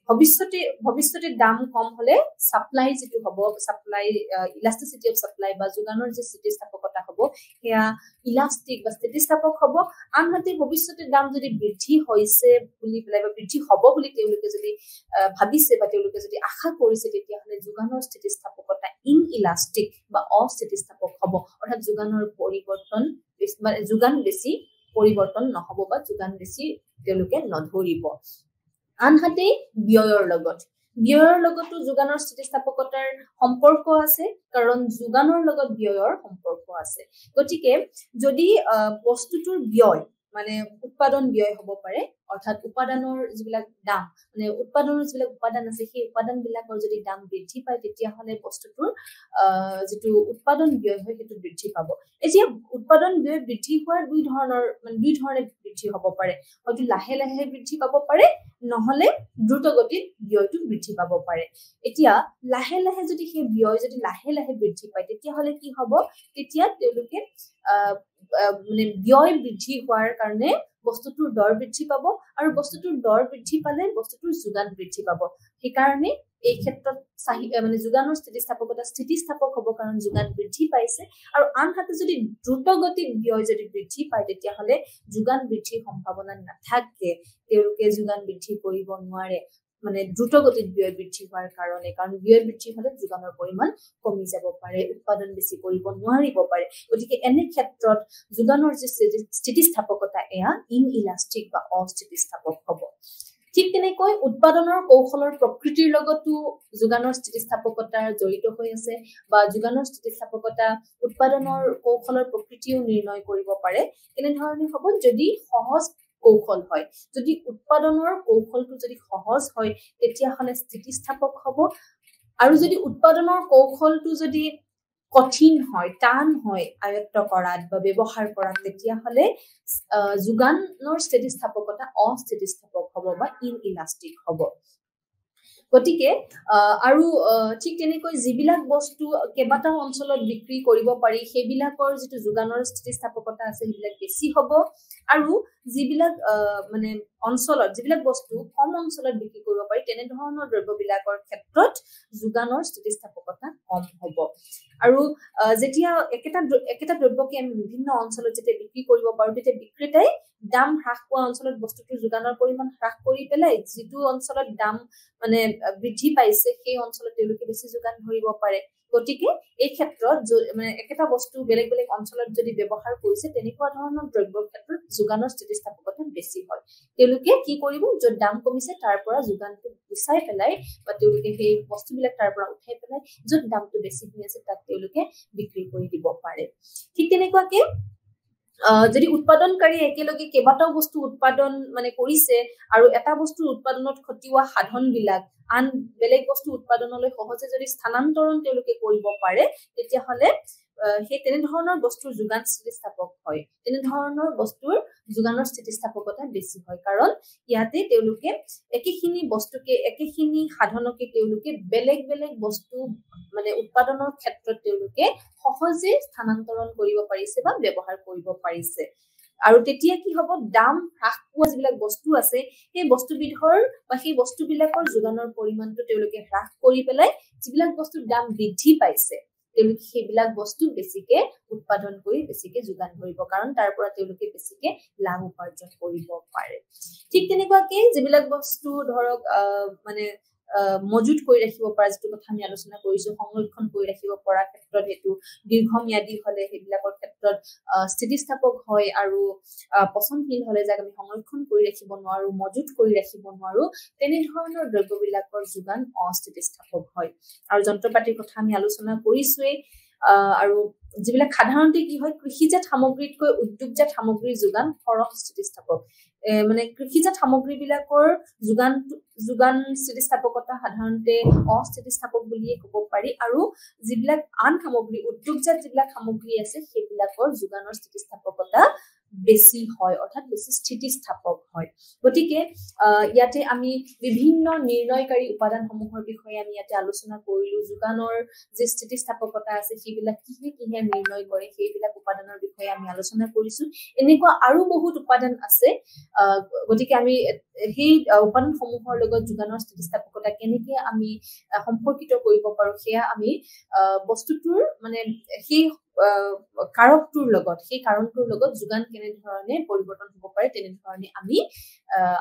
ভৱিষ্যতে দাম কম হলে সাপ্লাই যেটো হ'ব সাপ্লাই ইলাষ্টিচিটি অফ সাপ্লাই বা যোগানৰ যে স্থিতিস্থাপকতা হ'ব সেয়া ইলাষ্টিক বা স্থিতিস্থাপক হ'ব আনহাতে ভৱিষ্যতে দাম যদি বৃদ্ধি হৈছে বুলি পেলাই বা বৃদ্ধি হ'ব বুলি তেওঁলোকে যদি ভাবিছে বা তেওঁলোকে যদি আশা কৰিছে তেতিয়াহলে যোগানৰ স্থিতিস্থাপকতা ইনইলাষ্টিক বা অস্থিতিস্থাপক হ'ব অৰ্থাৎ যোগানৰ পৰিৱৰ্তন মানে যোগান বেছি পৰিৱৰ্তন নহব বা যোগান বেছি তেওঁলোকে নধৰিব আনহাতে ব্যয়ৰ লগতো যোগানৰ স্থিতিস্থাপকতাৰ সম্পৰ্ক আছে কাৰণ যোগানৰ লগত ব্যয়ৰ সম্পৰ্ক আছে গতিকে যদি বস্তুটোৰ ব্যয় মানে উৎপাদন ব্যয় হ'ব পাৰে অৰ্থাৎ উপাদানৰ যিবিলাক দাম মানে উৎপাদনৰ যিবিলাক উপাদান আছে সেই উপাদানবিলাকৰ যদি দাম বৃদ্ধি পায় তেতিয়াহলে বস্তুটোৰ যেটো উৎপাদন ব্যয় হয় সেইটো বৃদ্ধি পাব এতিয়া উৎপাদন ব্যয় বৃদ্ধি হোৱাৰ দুই ধৰণে বৃদ্ধি হ'ব পাৰে হয়তো লাহে লাহে বৃদ্ধি পাব পাৰে নহলে দ্ৰুতগতিত ব্যয়টো বৃদ্ধি পাব পাৰে এতিয়া লাহে লাহে যদি সেই ব্যয় যদি লাহে লাহে বৃদ্ধি পায় তেতিয়াহলে কি হ'ব তেতিয়া তেওঁলোকে মানে ব্যয় বৃদ্ধি হোৱাৰ কাৰণে বস্তুটোৰ দৰ বৃদ্ধি পাব আৰু বস্তুটোৰ দৰ বৃদ্ধি পালে বস্তুটোৰ যোগান বৃদ্ধি পাব সেই কাৰণে এই ক্ষেত্ৰত মানে যোগানৰ স্থিতিস্থাপক হ'ব কাৰণ যোগান বৃদ্ধি পাইছে আৰু আনহাতে যদি দ্ৰুতগতিত ব্যয় যদি বৃদ্ধি পায় তেতিয়াহলে যোগান বৃদ্ধিৰ সম্ভাৱনা নাথাকে তেওঁলোকে যোগান বৃদ্ধি কৰিব নোৱাৰে মানে দ্ৰুতগতিত ব্যয় বৃদ্ধি হোৱাৰ কাৰণে, কাৰণ ব্যয় বৃদ্ধি হলে যোগানৰ পৰিমাণ কমি যাব পাৰে, উৎপাদন বেছি কৰিব নোৱাৰিব পাৰে। গতিকে এনে ক্ষেত্ৰত যোগানৰ যি স্থিতিস্থাপকতা এয়া ইনইলাষ্টিক বা অস্থিতিস্থাপক হ'ব। ঠিক তেনেকৈ উৎপাদনৰ কৌশলৰ প্ৰকৃতিৰ লগতো যোগানৰ স্থিতিস্থাপকতা জড়িত হৈ আছে, বা যোগানৰ স্থিতিস্থাপকতা উৎপাদনৰ কৌশলৰ প্ৰকৃতিও নিৰ্ণয় কৰিব পাৰে। কেনেধৰণে হ'ব, যদি সহজ কৌশল হয়, যদি উৎপাদনৰ কৌশলটো যদি সহজ হয় তেতিয়াহ'লে স্থিতিস্থাপক হ'ব, আৰু যদি উৎপাদনৰ কৌশলটো যদি কঠিন হয়, টান হয় আয়ত্ত কৰাত বা ব্যৱহাৰ কৰাত, তেতিয়াহ'লে যোগানৰ স্থিতিস্থাপকতা অস্থিতিস্থাপক হ'ব বা ইনইলাষ্টিক হ'ব। গতিকে আৰু ঠিক তেনেকৈ যিবিলাক বস্তু কেইবাটাও অঞ্চলত বিক্ৰী কৰিব পাৰি সেইবিলাকৰ যিটো যোগানৰ স্থিতিস্থাপকতা আছে সেইবিলাক বেছি হ'ব, আৰু যিবিলাক মানে অঞ্চলত যিবিলাক বস্তু কম অঞ্চলত বিক্ৰী কৰিব পাৰি তেনেধৰণৰ দ্ৰব্যবিলাকৰ ক্ষেত্ৰত যোগানৰ স্থিতিস্থাপকতা কম হ'ব। আৰু যেতিয়া একেটা দ্ৰব্যকে আমি বিভিন্ন অঞ্চলত যেতিয়া বিক্ৰী কৰিব পাৰো তেতিয়া বিক্ৰেতাই দাম হ্ৰাস পোৱা অঞ্চলত বস্তুটোৰ যোগানৰ পৰিমাণ হ্ৰাস কৰি পেলাই যিটো অঞ্চলত দাম মানে বৃদ্ধি পাইছে সেই অঞ্চলত তেওঁলোকে বেছি যোগান ধৰিব পাৰে। গতিকে এই ক্ষেত্ৰত মানে একেটা বস্তু বেলেগ বেলেগ অঞ্চলত যদি ব্যৱহাৰ কৰিছে তেনেকুৱা ধৰণৰ দ্ৰব্যৰ ক্ষেত্ৰত যোগানৰ স্থিতিস্থাপকতা বেছি হয়। তেওঁলোকে কি কৰিব, য'ত দাম কমিছে তাৰ পৰা যোগানটো গুচাই পেলাই বা তেওঁলোকে সেই বস্তুবিলাক তাৰ পৰা উঠাই পেলাই য'ত দামটো বেছি হৈ আছে তাত তেওঁলোকে বিক্ৰী কৰি দিব পাৰে। ঠিক তেনেকুৱাকে যদি উৎপাদনকাৰী একেলগে কেইবাটাও বস্তু উৎপাদন মানে কৰিছে আৰু এটা বস্তুৰ উৎপাদনত খটিওৱা সাধনবিলাক আন বেলেগ বস্তু উৎপাদনলৈ সহজে যদি স্থানান্তৰণ তেওঁলোকে কৰিব পাৰে তেতিয়াহ'লে সেই তেনেধৰণৰ বস্তুৰ যোগান স্থিতিস্থাপক হয়, তেনেধৰণৰ বস্তুৰ যোগানৰ স্থিতিস্থাপকতা বেছি হয়, কাৰণ ইয়াতে তেওঁলোকে একেখিনি বস্তুকে একেখিনি সাধনকে তেওঁলোকে বেলেগ বেলেগ বস্তু মানে উৎপাদনৰ ক্ষেত্ৰত তেওঁলোকে সহজে স্থানান্তৰণ কৰিব পাৰিছে বা ব্যৱহাৰ কৰিব পাৰিছে। আৰু তেতিয়া কি হ'ব, দাম হ্ৰাস পোৱা যিবিলাক বস্তু আছে সেই বস্তুবিধৰ বা সেই বস্তুবিলাকৰ যোগানৰ পৰিমাণটো তেওঁলোকে হ্ৰাস কৰি পেলাই যিবিলাক বস্তুৰ দাম বৃদ্ধি পাইছে তেওঁলোকে সেইবিলাক বস্তু বেছিকে উৎপাদন কৰি বেছিকে যোগান ধৰিব, কাৰণ তাৰ পৰা তেওঁলোকে বেছিকে লাভ উপাৰ্জন কৰিব পাৰে। ঠিক তেনেকুৱাকে যিবিলাক বস্তু ধৰক মানে মজুত কৰি ৰাখিব পৰা, যিটো কথা আমি আলোচনা কৰিছো, সংৰক্ষণ কৰি ৰাখিব পৰা ক্ষেত্ৰত সেইটো দীৰ্ঘম্যাদী হলে সেইবিলাকৰ ক্ষেত্ৰত স্থিতিস্থাপক হয়, আৰু পচনশীল হলে যাক আমি সংৰক্ষণ কৰি ৰাখিব নোৱাৰো, মজুত কৰি ৰাখিব নোৱাৰো, তেনেধৰণৰ দ্ৰব্যবিলাকৰ যোগান অস্থিতিস্থাপক হয়। আৰু যন্ত্ৰপাতিৰ কথা আমি আলোচনা কৰিছোৱেই। আৰু যিবিলাক সাধাৰণতে কি হয়, কৃষিজাত সামগ্ৰীতকৈ উদ্যোগজাত সামগ্ৰীৰ যোগান সৰহ স্থিতিস্থাপক। মানে কৃষিজাত সামগ্ৰীবিলাকৰ যোগান স্থিতিস্থাপকতা সাধাৰণতে অস্থিতিস্থাপক বুলিয়ে ক'ব পাৰি, আৰু যিবিলাক আন সামগ্ৰী উদ্যোগজাত যিবিলাক সামগ্ৰী আছে সেইবিলাকৰ যোগানৰ স্থিতিস্থাপকতা বেছি হয়, অৰ্থাৎ বেছি স্থিতিস্থাপক হয়। গতিকে ইয়াতে আমি বিভিন্ন নিৰ্ণয়কাৰী উপাদানসমূহৰ বিষয়ে আমি ইয়াতে আলোচনা কৰিলো। যোগানৰ যে স্থিতিস্থাপকতা আছে সেইবিলাক কিহে কিহে নিৰ্ণয় কৰে সেইবিলাক উপাদানৰ বিষয়ে আমি আলোচনা কৰিছো। এনেকুৱা আৰু বহুত উপাদান আছে, গতিকে আমি সেই উপাদানসমূহৰ লগত যোগানৰ স্থিতিস্থাপকতা কেনেকে আমি সম্পৰ্কিত কৰিব পাৰো সেয়া আমি বস্তুটোৰ মানে সেই কাৰকটোৰ লগত, সেই কাৰণটোৰ লগত যোগান কেনেধৰণে পৰিৱৰ্তন হ'ব পাৰে তেনেধৰণে আমি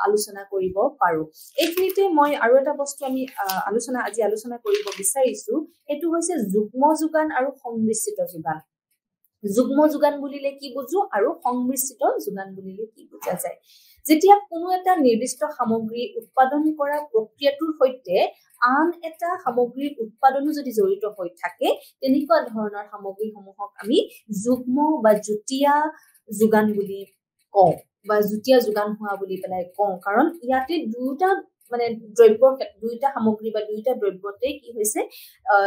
আলোচনা কৰিব পাৰো। এইখিনিতে মই আৰু এটা বস্তু আমি আজি আলোচনা কৰিব বিচাৰিছো, সেইটো হৈছে যুগ্ম যোগান আৰু সংমিশ্ৰিত যোগান। যুগ্ম যোগান বুলিলে কি বুজো আৰু সংমিশ্ৰিত যোগান বুলিলে কি বুজা যায়। যেতিয়া কোনো এটা নিৰ্দিষ্ট সামগ্ৰী উৎপাদন কৰা প্ৰক্ৰিয়াটোৰ সৈতে আন এটা সামগ্ৰীৰ উৎপাদনো যদি জড়িত হৈ থাকে তেনেকুৱা ধৰণৰ সামগ্ৰীসমূহক আমি যুগ্ম বা যুটীয়া যোগান বুলি কওঁ, বা যুটীয়া যোগান হোৱা বুলি পেলাই কওঁ, কাৰণ ইয়াতে দুটা মানে দুইটা সামগ্ৰী বা দুইটা দ্ৰব্যতে কি হৈছে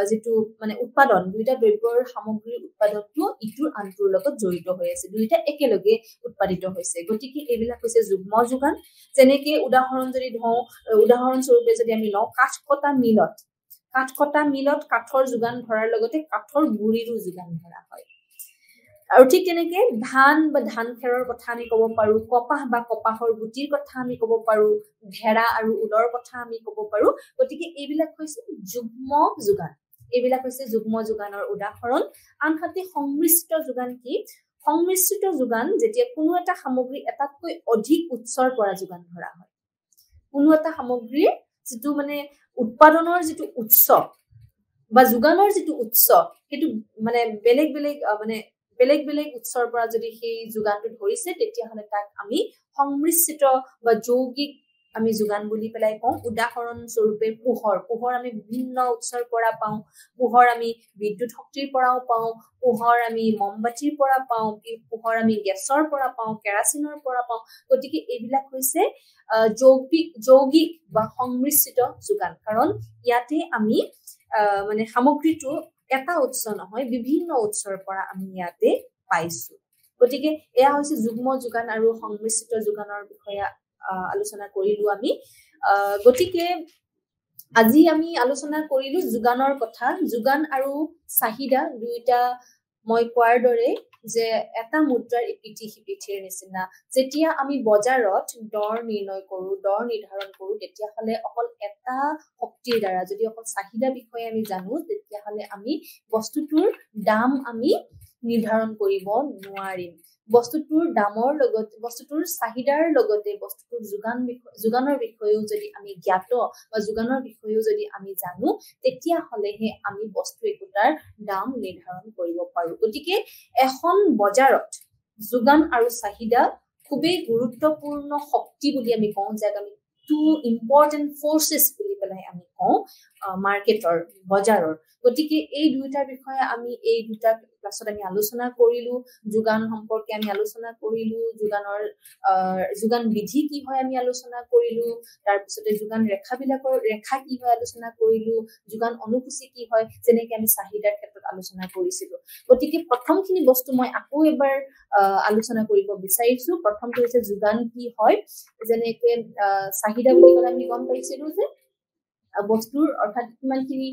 যিটো মানে উৎপাদন, দুইটা দ্ৰব্যৰ সামগ্ৰীৰ উৎপাদনটো ইটোৰ আনটোৰ লগত জড়িত হৈ আছে, দুইটা একেলগে উৎপাদিত হৈছে। গতিকে এইবিলাক হৈছে যুগ্ম যোগান। যেনেকে উদাহৰণস্বৰূপে যদি আমি লওঁ, কাঠ কটা মিলত কাঠৰ যোগান ধৰাৰ লগতে কাঠৰ গুৰিৰো যোগান ধৰা হয়। আৰু ঠিক তেনেকে ধান বা ধান খেৰৰ কথা আমি ক'ব পাৰো, কপাহ বা কপাহৰ গুটিৰ কথা আমি ক'ব পাৰো, ভেড়া আৰু ঊলৰ কথা আমি ক'ব পাৰো। গতিকে এইবিলাক হৈছে যুগ্ম যোগান, এইবিলাক হৈছে যুগ্ম যোগানৰ উদাহৰণ। আনহাতে সংমিশ্ৰিত যোগান কি? সংমিশ্ৰিত যোগান যেতিয়া কোনো এটা সামগ্ৰী এটাতকৈ অধিক উৎসৰ পৰা যোগান ধৰা হয়, কোনো এটা সামগ্ৰীৰ যেটো মানে উৎপাদনৰ যেটো উৎস বা যোগানৰ যেটো উৎস হেতু মানে বেলেগ বেলেগ উৎসৰ পৰা যদি সেই যোগানটো ধৰিছে তেতিয়া হলে তাক আমি সংমিশ্ৰিত বা যৌগিক আমি যোগান বুলি পেলাই কওঁ উদাহৰণ স্বৰূপে পোহৰ আমি বিভিন্ন উৎসৰ পৰা পাওঁ পোহৰ আমি বিদ্যুৎ শক্তিৰ পৰাও পাওঁ পোহৰ আমি মমবাতিৰ পৰা পাওঁ পোহৰ আমি গেছৰ পৰা পাওঁ কেৰাচিনৰ পৰা পাওঁ গতিকে এইবিলাক হৈছে যৌগিক বা সংমিশ্ৰিত যোগান কাৰণ ইয়াতে আমি মানে সামগ্ৰীটো এটা উৎস নহয় বিভিন্ন উৎসৰ পৰা আমি ইয়াতে পাইছো গতিকে এয়া হৈছে যুগ্ম যোগান আৰু সংমিশ্ৰিত যোগানৰ বিষয়ে আলোচনা কৰিলো আমি গতিকে আজি আমি আলোচনা কৰিলো যোগানৰ কথা যোগান আৰু চাহিদা দুইটা মই কোৱাৰ দৰে যে এটা মুদ্ৰাৰ ইপিঠি সিপিঠিৰ নিচিনা যেতিয়া আমি বজাৰত দৰ নিৰ্ণয় কৰো দৰ নিৰ্ধাৰণ কৰো তেতিয়া হলে অকল এটা শক্তিৰ দ্বাৰা যদি অকল চাহিদা বিষয়ে আমি জানো তেতিয়া হলে আমি বস্তুটোৰ দাম আমি নিৰ্ধাৰণ কৰিব নোৱাৰিম বস্তুটোৰ দামৰ লগতে বস্তুটোৰ চাহিদাৰ লগতে বস্তুটোৰ যোগানৰ বিষয়েও যদি আমি জ্ঞাত বা যোগানৰ বিষয়েও যদি আমি জানো তেতিয়া হলেহে আমি বস্তু একোটাৰ দাম নিৰ্ধাৰণ কৰিব পাৰো গতিকে এখন বজাৰত যোগান আৰু চাহিদা খুবেই গুৰুত্বপূৰ্ণ শক্তি বুলি আমি কওঁ যাক আমি টু ইম্পৰ্টেন্ট ফৰ্চেছ বুলি পেলাই আমি কওঁ মাৰ্কেটৰ বজাৰৰ গতিকে এই দুইটাৰ বিষয়ে আমি এই দুটা ক্লাছত আমি আলোচনা কৰিলো যোগান সম্পৰ্কে আমি আলোচনা কৰিলো যোগান বিধি কি হয় আমি আলোচনা কৰিলো তাৰ পিছতে যোগান ৰেখা কি হয় আলোচনা কৰিলো যোগান অনুসূচী কি হয় যেনেকৈ আমি চাহিদাৰ ক্ষেত্ৰত আলোচনা কৰিছিলো গতিকে প্ৰথমখিনি বস্তু মই আকৌ এবাৰ আলোচনা কৰিব বিচাৰিছো প্ৰথমটো হৈছে যোগান কি হয় যেনেকৈ চাহিদা বুলি ক'লে আমি গম পাইছিলো যে বস্তুৰ অৰ্থাৎ কিমানখিনি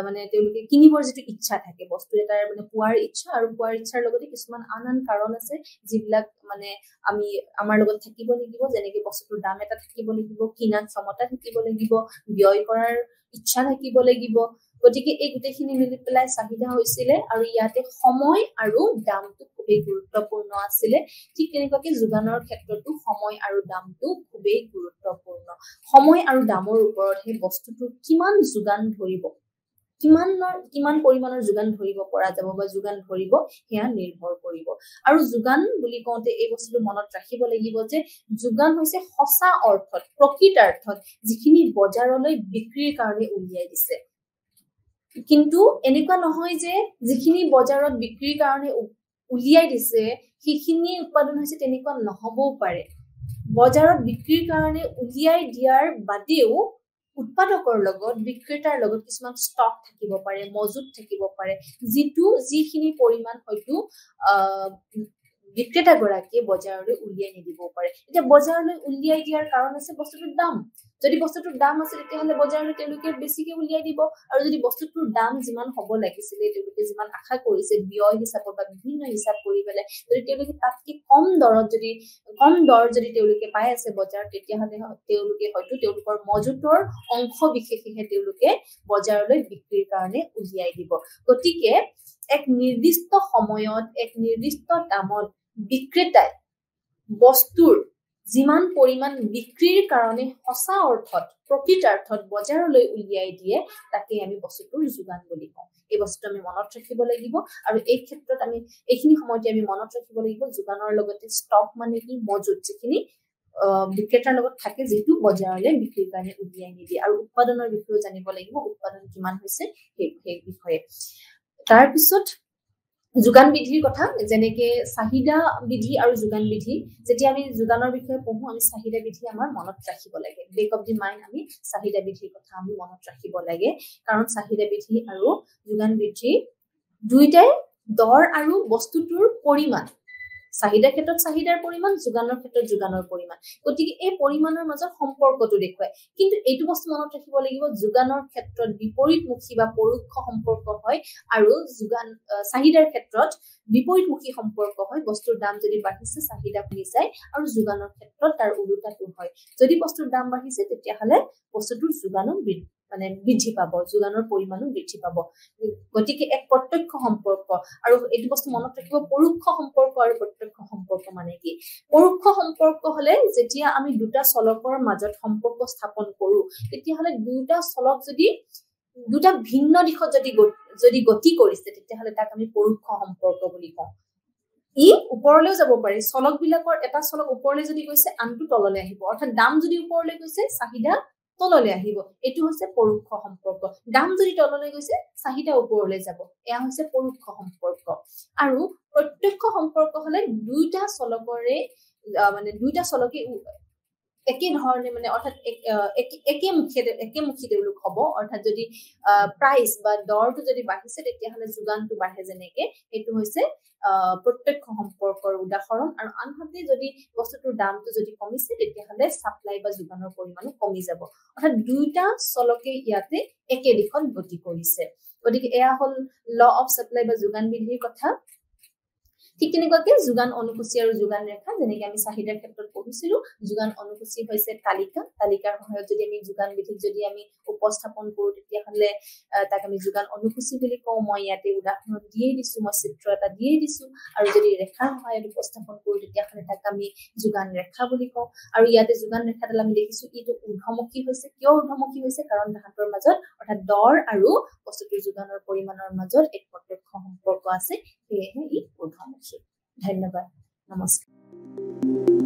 মানে তেওঁলোকে কিনিবৰ যেটো ইচ্ছা থাকে বস্তু এটাৰ মানে পোৱাৰ ইচ্ছা আৰু পোৱাৰ ইচ্ছাৰ লগতে কিছুমান আন কাৰণ আছে যিবিলাক মানে আমি আমাৰ লগত থাকিব লাগিব যেনেকৈ বস্তুৰ দাম এটা থাকিব লাগিব কিনাৰ ক্ষমতা থাকিব লাগিব ব্যয় কৰাৰ ইচ্ছা থাকিব লাগিব গতিকে এই গোটেইখিনি মিলি পেলাই চাহিদা হৈছিলে আৰু ইয়াতে সময় আৰু দামটো খুবেই গুৰুত্বপূৰ্ণ আছিলে ঠিক তেনেকুৱাকৈ যোগানৰ ক্ষেত্ৰতো সময় আৰু দামটো খুবেই গুৰুত্বপূৰ্ণ সময় আৰু দামৰ ওপৰতহে বস্তুটো কিমান যোগান ধৰিব কিমান পৰিমাণৰ যোগান ধৰিব পৰা যাব বা যোগান ধৰিব সেয়া নিৰ্ভৰ কৰিব আৰু যোগান বুলি কওঁতে এই বস্তুটো মনত ৰাখিব লাগিব যে যোগান হৈছে সঁচা অৰ্থত প্ৰকৃতাৰ্থত যিখিনি বজাৰলৈ বিক্ৰীৰ কাৰণে উলিয়াই দিছে কিন্তু এনেকুৱা নহয় যে যিখিনি বজাৰত বিক্ৰীৰ কাৰণে উলিয়াই দিছে সেইখিনি উৎপাদন হৈছে তেনেকুৱা নহবও পাৰে বজাৰত বিক্ৰীৰ কাৰণে উলিয়াই দিয়াৰ বাদেও উৎপাদকৰ লগত বিক্ৰেতাৰ লগত কিছুমান ষ্টক থাকিব পাৰে মজুত থাকিব পাৰে যিখিনি পৰিমাণ হয়তো বিক্ৰেতা গৰাকীয়ে বজাৰলৈ উলিয়াই নিদিব পাৰে এতিয়া বজাৰলৈ উলিয়াই দিয়াৰ কাৰণ আছে বস্তুটোৰ দাম যদি বস্তুটোৰ দাম আছে তেতিয়াহলে বজাৰলৈ তেওঁলোকে বেছিকে উলিয়াই দিব আৰু যদি বস্তুটোৰ দাম যিমান হ'ব লাগিছিলে তেওঁলোকে যিমান আশা কৰিছে ব্যয় হিচাপত বা বিভিন্ন হিচাপ কৰি পেলাই যদি তেওঁলোকে তাতকৈ কম দৰ যদি তেওঁলোকে পাই আছে বজাৰত তেতিয়াহলে তেওঁলোকে হয়তো তেওঁলোকৰ মজুতৰ অংশ বিশেষেহে তেওঁলোকে বজাৰলৈ বিক্ৰীৰ কাৰণে উলিয়াই দিব গতিকে এক নিৰ্দিষ্ট সময়ত এক নিৰ্দিষ্ট দামত বিক্ৰেতাই বস্তুৰ যিমান পৰিমাণ বিক্ৰীৰ কাৰণে সঁচা অৰ্থত প্ৰকৃতাৰ্থত বজাৰলৈ উলিয়াই দিয়ে তাকে আমি বস্তুটোৰ যোগান বুলি কওঁ এই বস্তুটো আমি মনত ৰাখিব লাগিব আৰু এই ক্ষেত্ৰত আমি এইখিনি সময়তে আমি মনত ৰাখিব লাগিব যোগানৰ লগতে ষ্টক মানে কি মজুত যিখিনি বিক্ৰেতাৰ লগত থাকে যেটো বজাৰলৈ বিক্ৰীৰ কাৰণে উলিয়াই নিদিয়ে আৰু উৎপাদনৰ বিষয়ে জানিব লাগিব উৎপাদন কিমান হৈছে সেই বিষয়ে তাৰ পিছত যোগান বিধিৰ কথা যেনেকৈ চাহিদা বিধি আৰু যোগান বিধি যেতিয়া আমি যোগানৰ বিষয়ে পঢ়ো আমি চাহিদা বিধি আমাৰ মনত ৰাখিব লাগে বেক অফ দি মাইণ্ড আমি চাহিদা বিধিৰ কথা আমি মনত ৰাখিব লাগে কাৰণ চাহিদা বিধি আৰু যোগান বিধি দুইটাই দৰ আৰু বস্তুটোৰ পৰিমাণ চাহিদাৰ ক্ষেত্ৰত চাহিদাৰ পৰিমাণ যোগানৰ ক্ষেত্ৰত যোগানৰ পৰিমাণ গতিকে এই পৰিমাণৰ মাজত সম্পৰ্কটো দেখুৱায় কিন্তু এইটো বস্তু মনত ৰাখিব লাগিব যোগানৰ ক্ষেত্ৰত বিপৰীতমুখী বা পৰোক্ষ সম্পৰ্ক হয় আৰু চাহিদাৰ ক্ষেত্ৰত বিপৰীতমুখী সম্পৰ্ক হয় বস্তুৰ দাম যদি বাঢ়িছে চাহিদা কমি যায় আৰু যোগানৰ ক্ষেত্ৰত তাৰ উল্টাটো হয় যদি বস্তুৰ দাম বাঢ়িছে তেতিয়াহলে বস্তুটোৰ যোগানো মানে বৃদ্ধি পাব, যোগানৰ পৰিমাণো বৃদ্ধি পাব। গতিকে এক প্ৰত্যক্ষ সম্পৰ্ক। আৰু এইটো বস্তু মনত ৰাখিব, পৰোক্ষ সম্পৰ্ক আৰু প্ৰত্যক্ষ সম্পৰ্ক মানে কি। পৰোক্ষ সম্পৰ্ক হলে যেতিয়া আমি দুটা চলকৰ মাজত সম্পৰ্ক স্থাপন কৰো, তেতিয়াহলে দুটা চলক যদি দুটা ভিন্ন দিশত যদি গতি কৰিছে, তেতিয়াহলে তাক আমি পৰোক্ষ সম্পৰ্ক বুলি কওঁ। ই ওপৰলৈও যাব পাৰি, চলক বিলাকৰ এটা চলক ওপৰলৈ যদি গৈছে আনটো তললৈ আহিব, অৰ্থাৎ দাম যদি ওপৰলৈ গৈছে চাহিদা তললৈ আহিব, এইটো হৈছে পৰোক্ষ সম্পৰ্ক। দাম যদি তললৈ গৈছে চাহিদা ওপৰলৈ যাব, এয়া হৈছে পৰোক্ষ সম্পৰ্ক। আৰু প্ৰত্যক্ষ সম্পৰ্ক হলে দুইটা চলকৰে মানে দুইটা চলকে একে ধৰণে মানে অৰ্থাৎ একেমুখী তেওঁলোক হব, অৰ্থাৎ যদি প্ৰাইচ বা দৰটো যদি বাঢ়িছে তেতিয়াহলে যোগানটো বাঢ়ে, যেনেকে এইটো হৈছে প্ৰত্যক্ষ সম্পৰ্কৰ উদাহৰণ। আৰু আনহাতে যদি বস্তুটোৰ দামটো যদি কমিছে তেতিয়াহলে সাপ্লাই বা যোগানৰ পৰিমাণো কমি যাব, অৰ্থাৎ দুইটা চলকে ইয়াতে একে দিশত গতি কৰিছে। গতিকে এয়া হল ল অফ সাপ্লাই বা যোগান বিধিৰ কথা। ঠিক তেনেকুৱাকে যোগান অনুসূচী আৰু যোগান ৰেখা, যেনেকে আমি চাহিদাৰ ক্ষেত্ৰত পঢ়িছিলো, যোগান অনুসূচী হৈছে তালিকা, তালিকাৰ সহায়ত যদি আমি যোগান বিধিক যদি আমি উপস্থাপন কৰো তেতিয়াহলে তাক আমি যোগান অনুসূচী বুলি কওঁ। মই ইয়াতে উদাহৰণ দিয়ে দিছো, মই চিত্ৰ এটা দিয়ে দিছো। আৰু যদি ৰেখাৰ সহায়ত উপস্থাপন কৰো তেতিয়াহলে তাক আমি যোগান ৰেখা বুলি কওঁ। আৰু ইয়াতে যোগান ৰেখাডাল আমি দেখিছো এইটো ঊৰ্ধ্বমুখী হৈছে। কিয় ঊৰ্ধ্বমুখী হৈছে? কাৰণ তাহাঁতৰ মাজত অৰ্থাৎ দৰ আৰু বস্তুটোৰ যোগানৰ পৰিমাণৰ মাজত এক প্ৰত্যক্ষ সম্পৰ্ক আছে, সেয়েহে ই ঊৰ্ধ্বমুখী। ধন্যবাদ, নমস্কাৰ।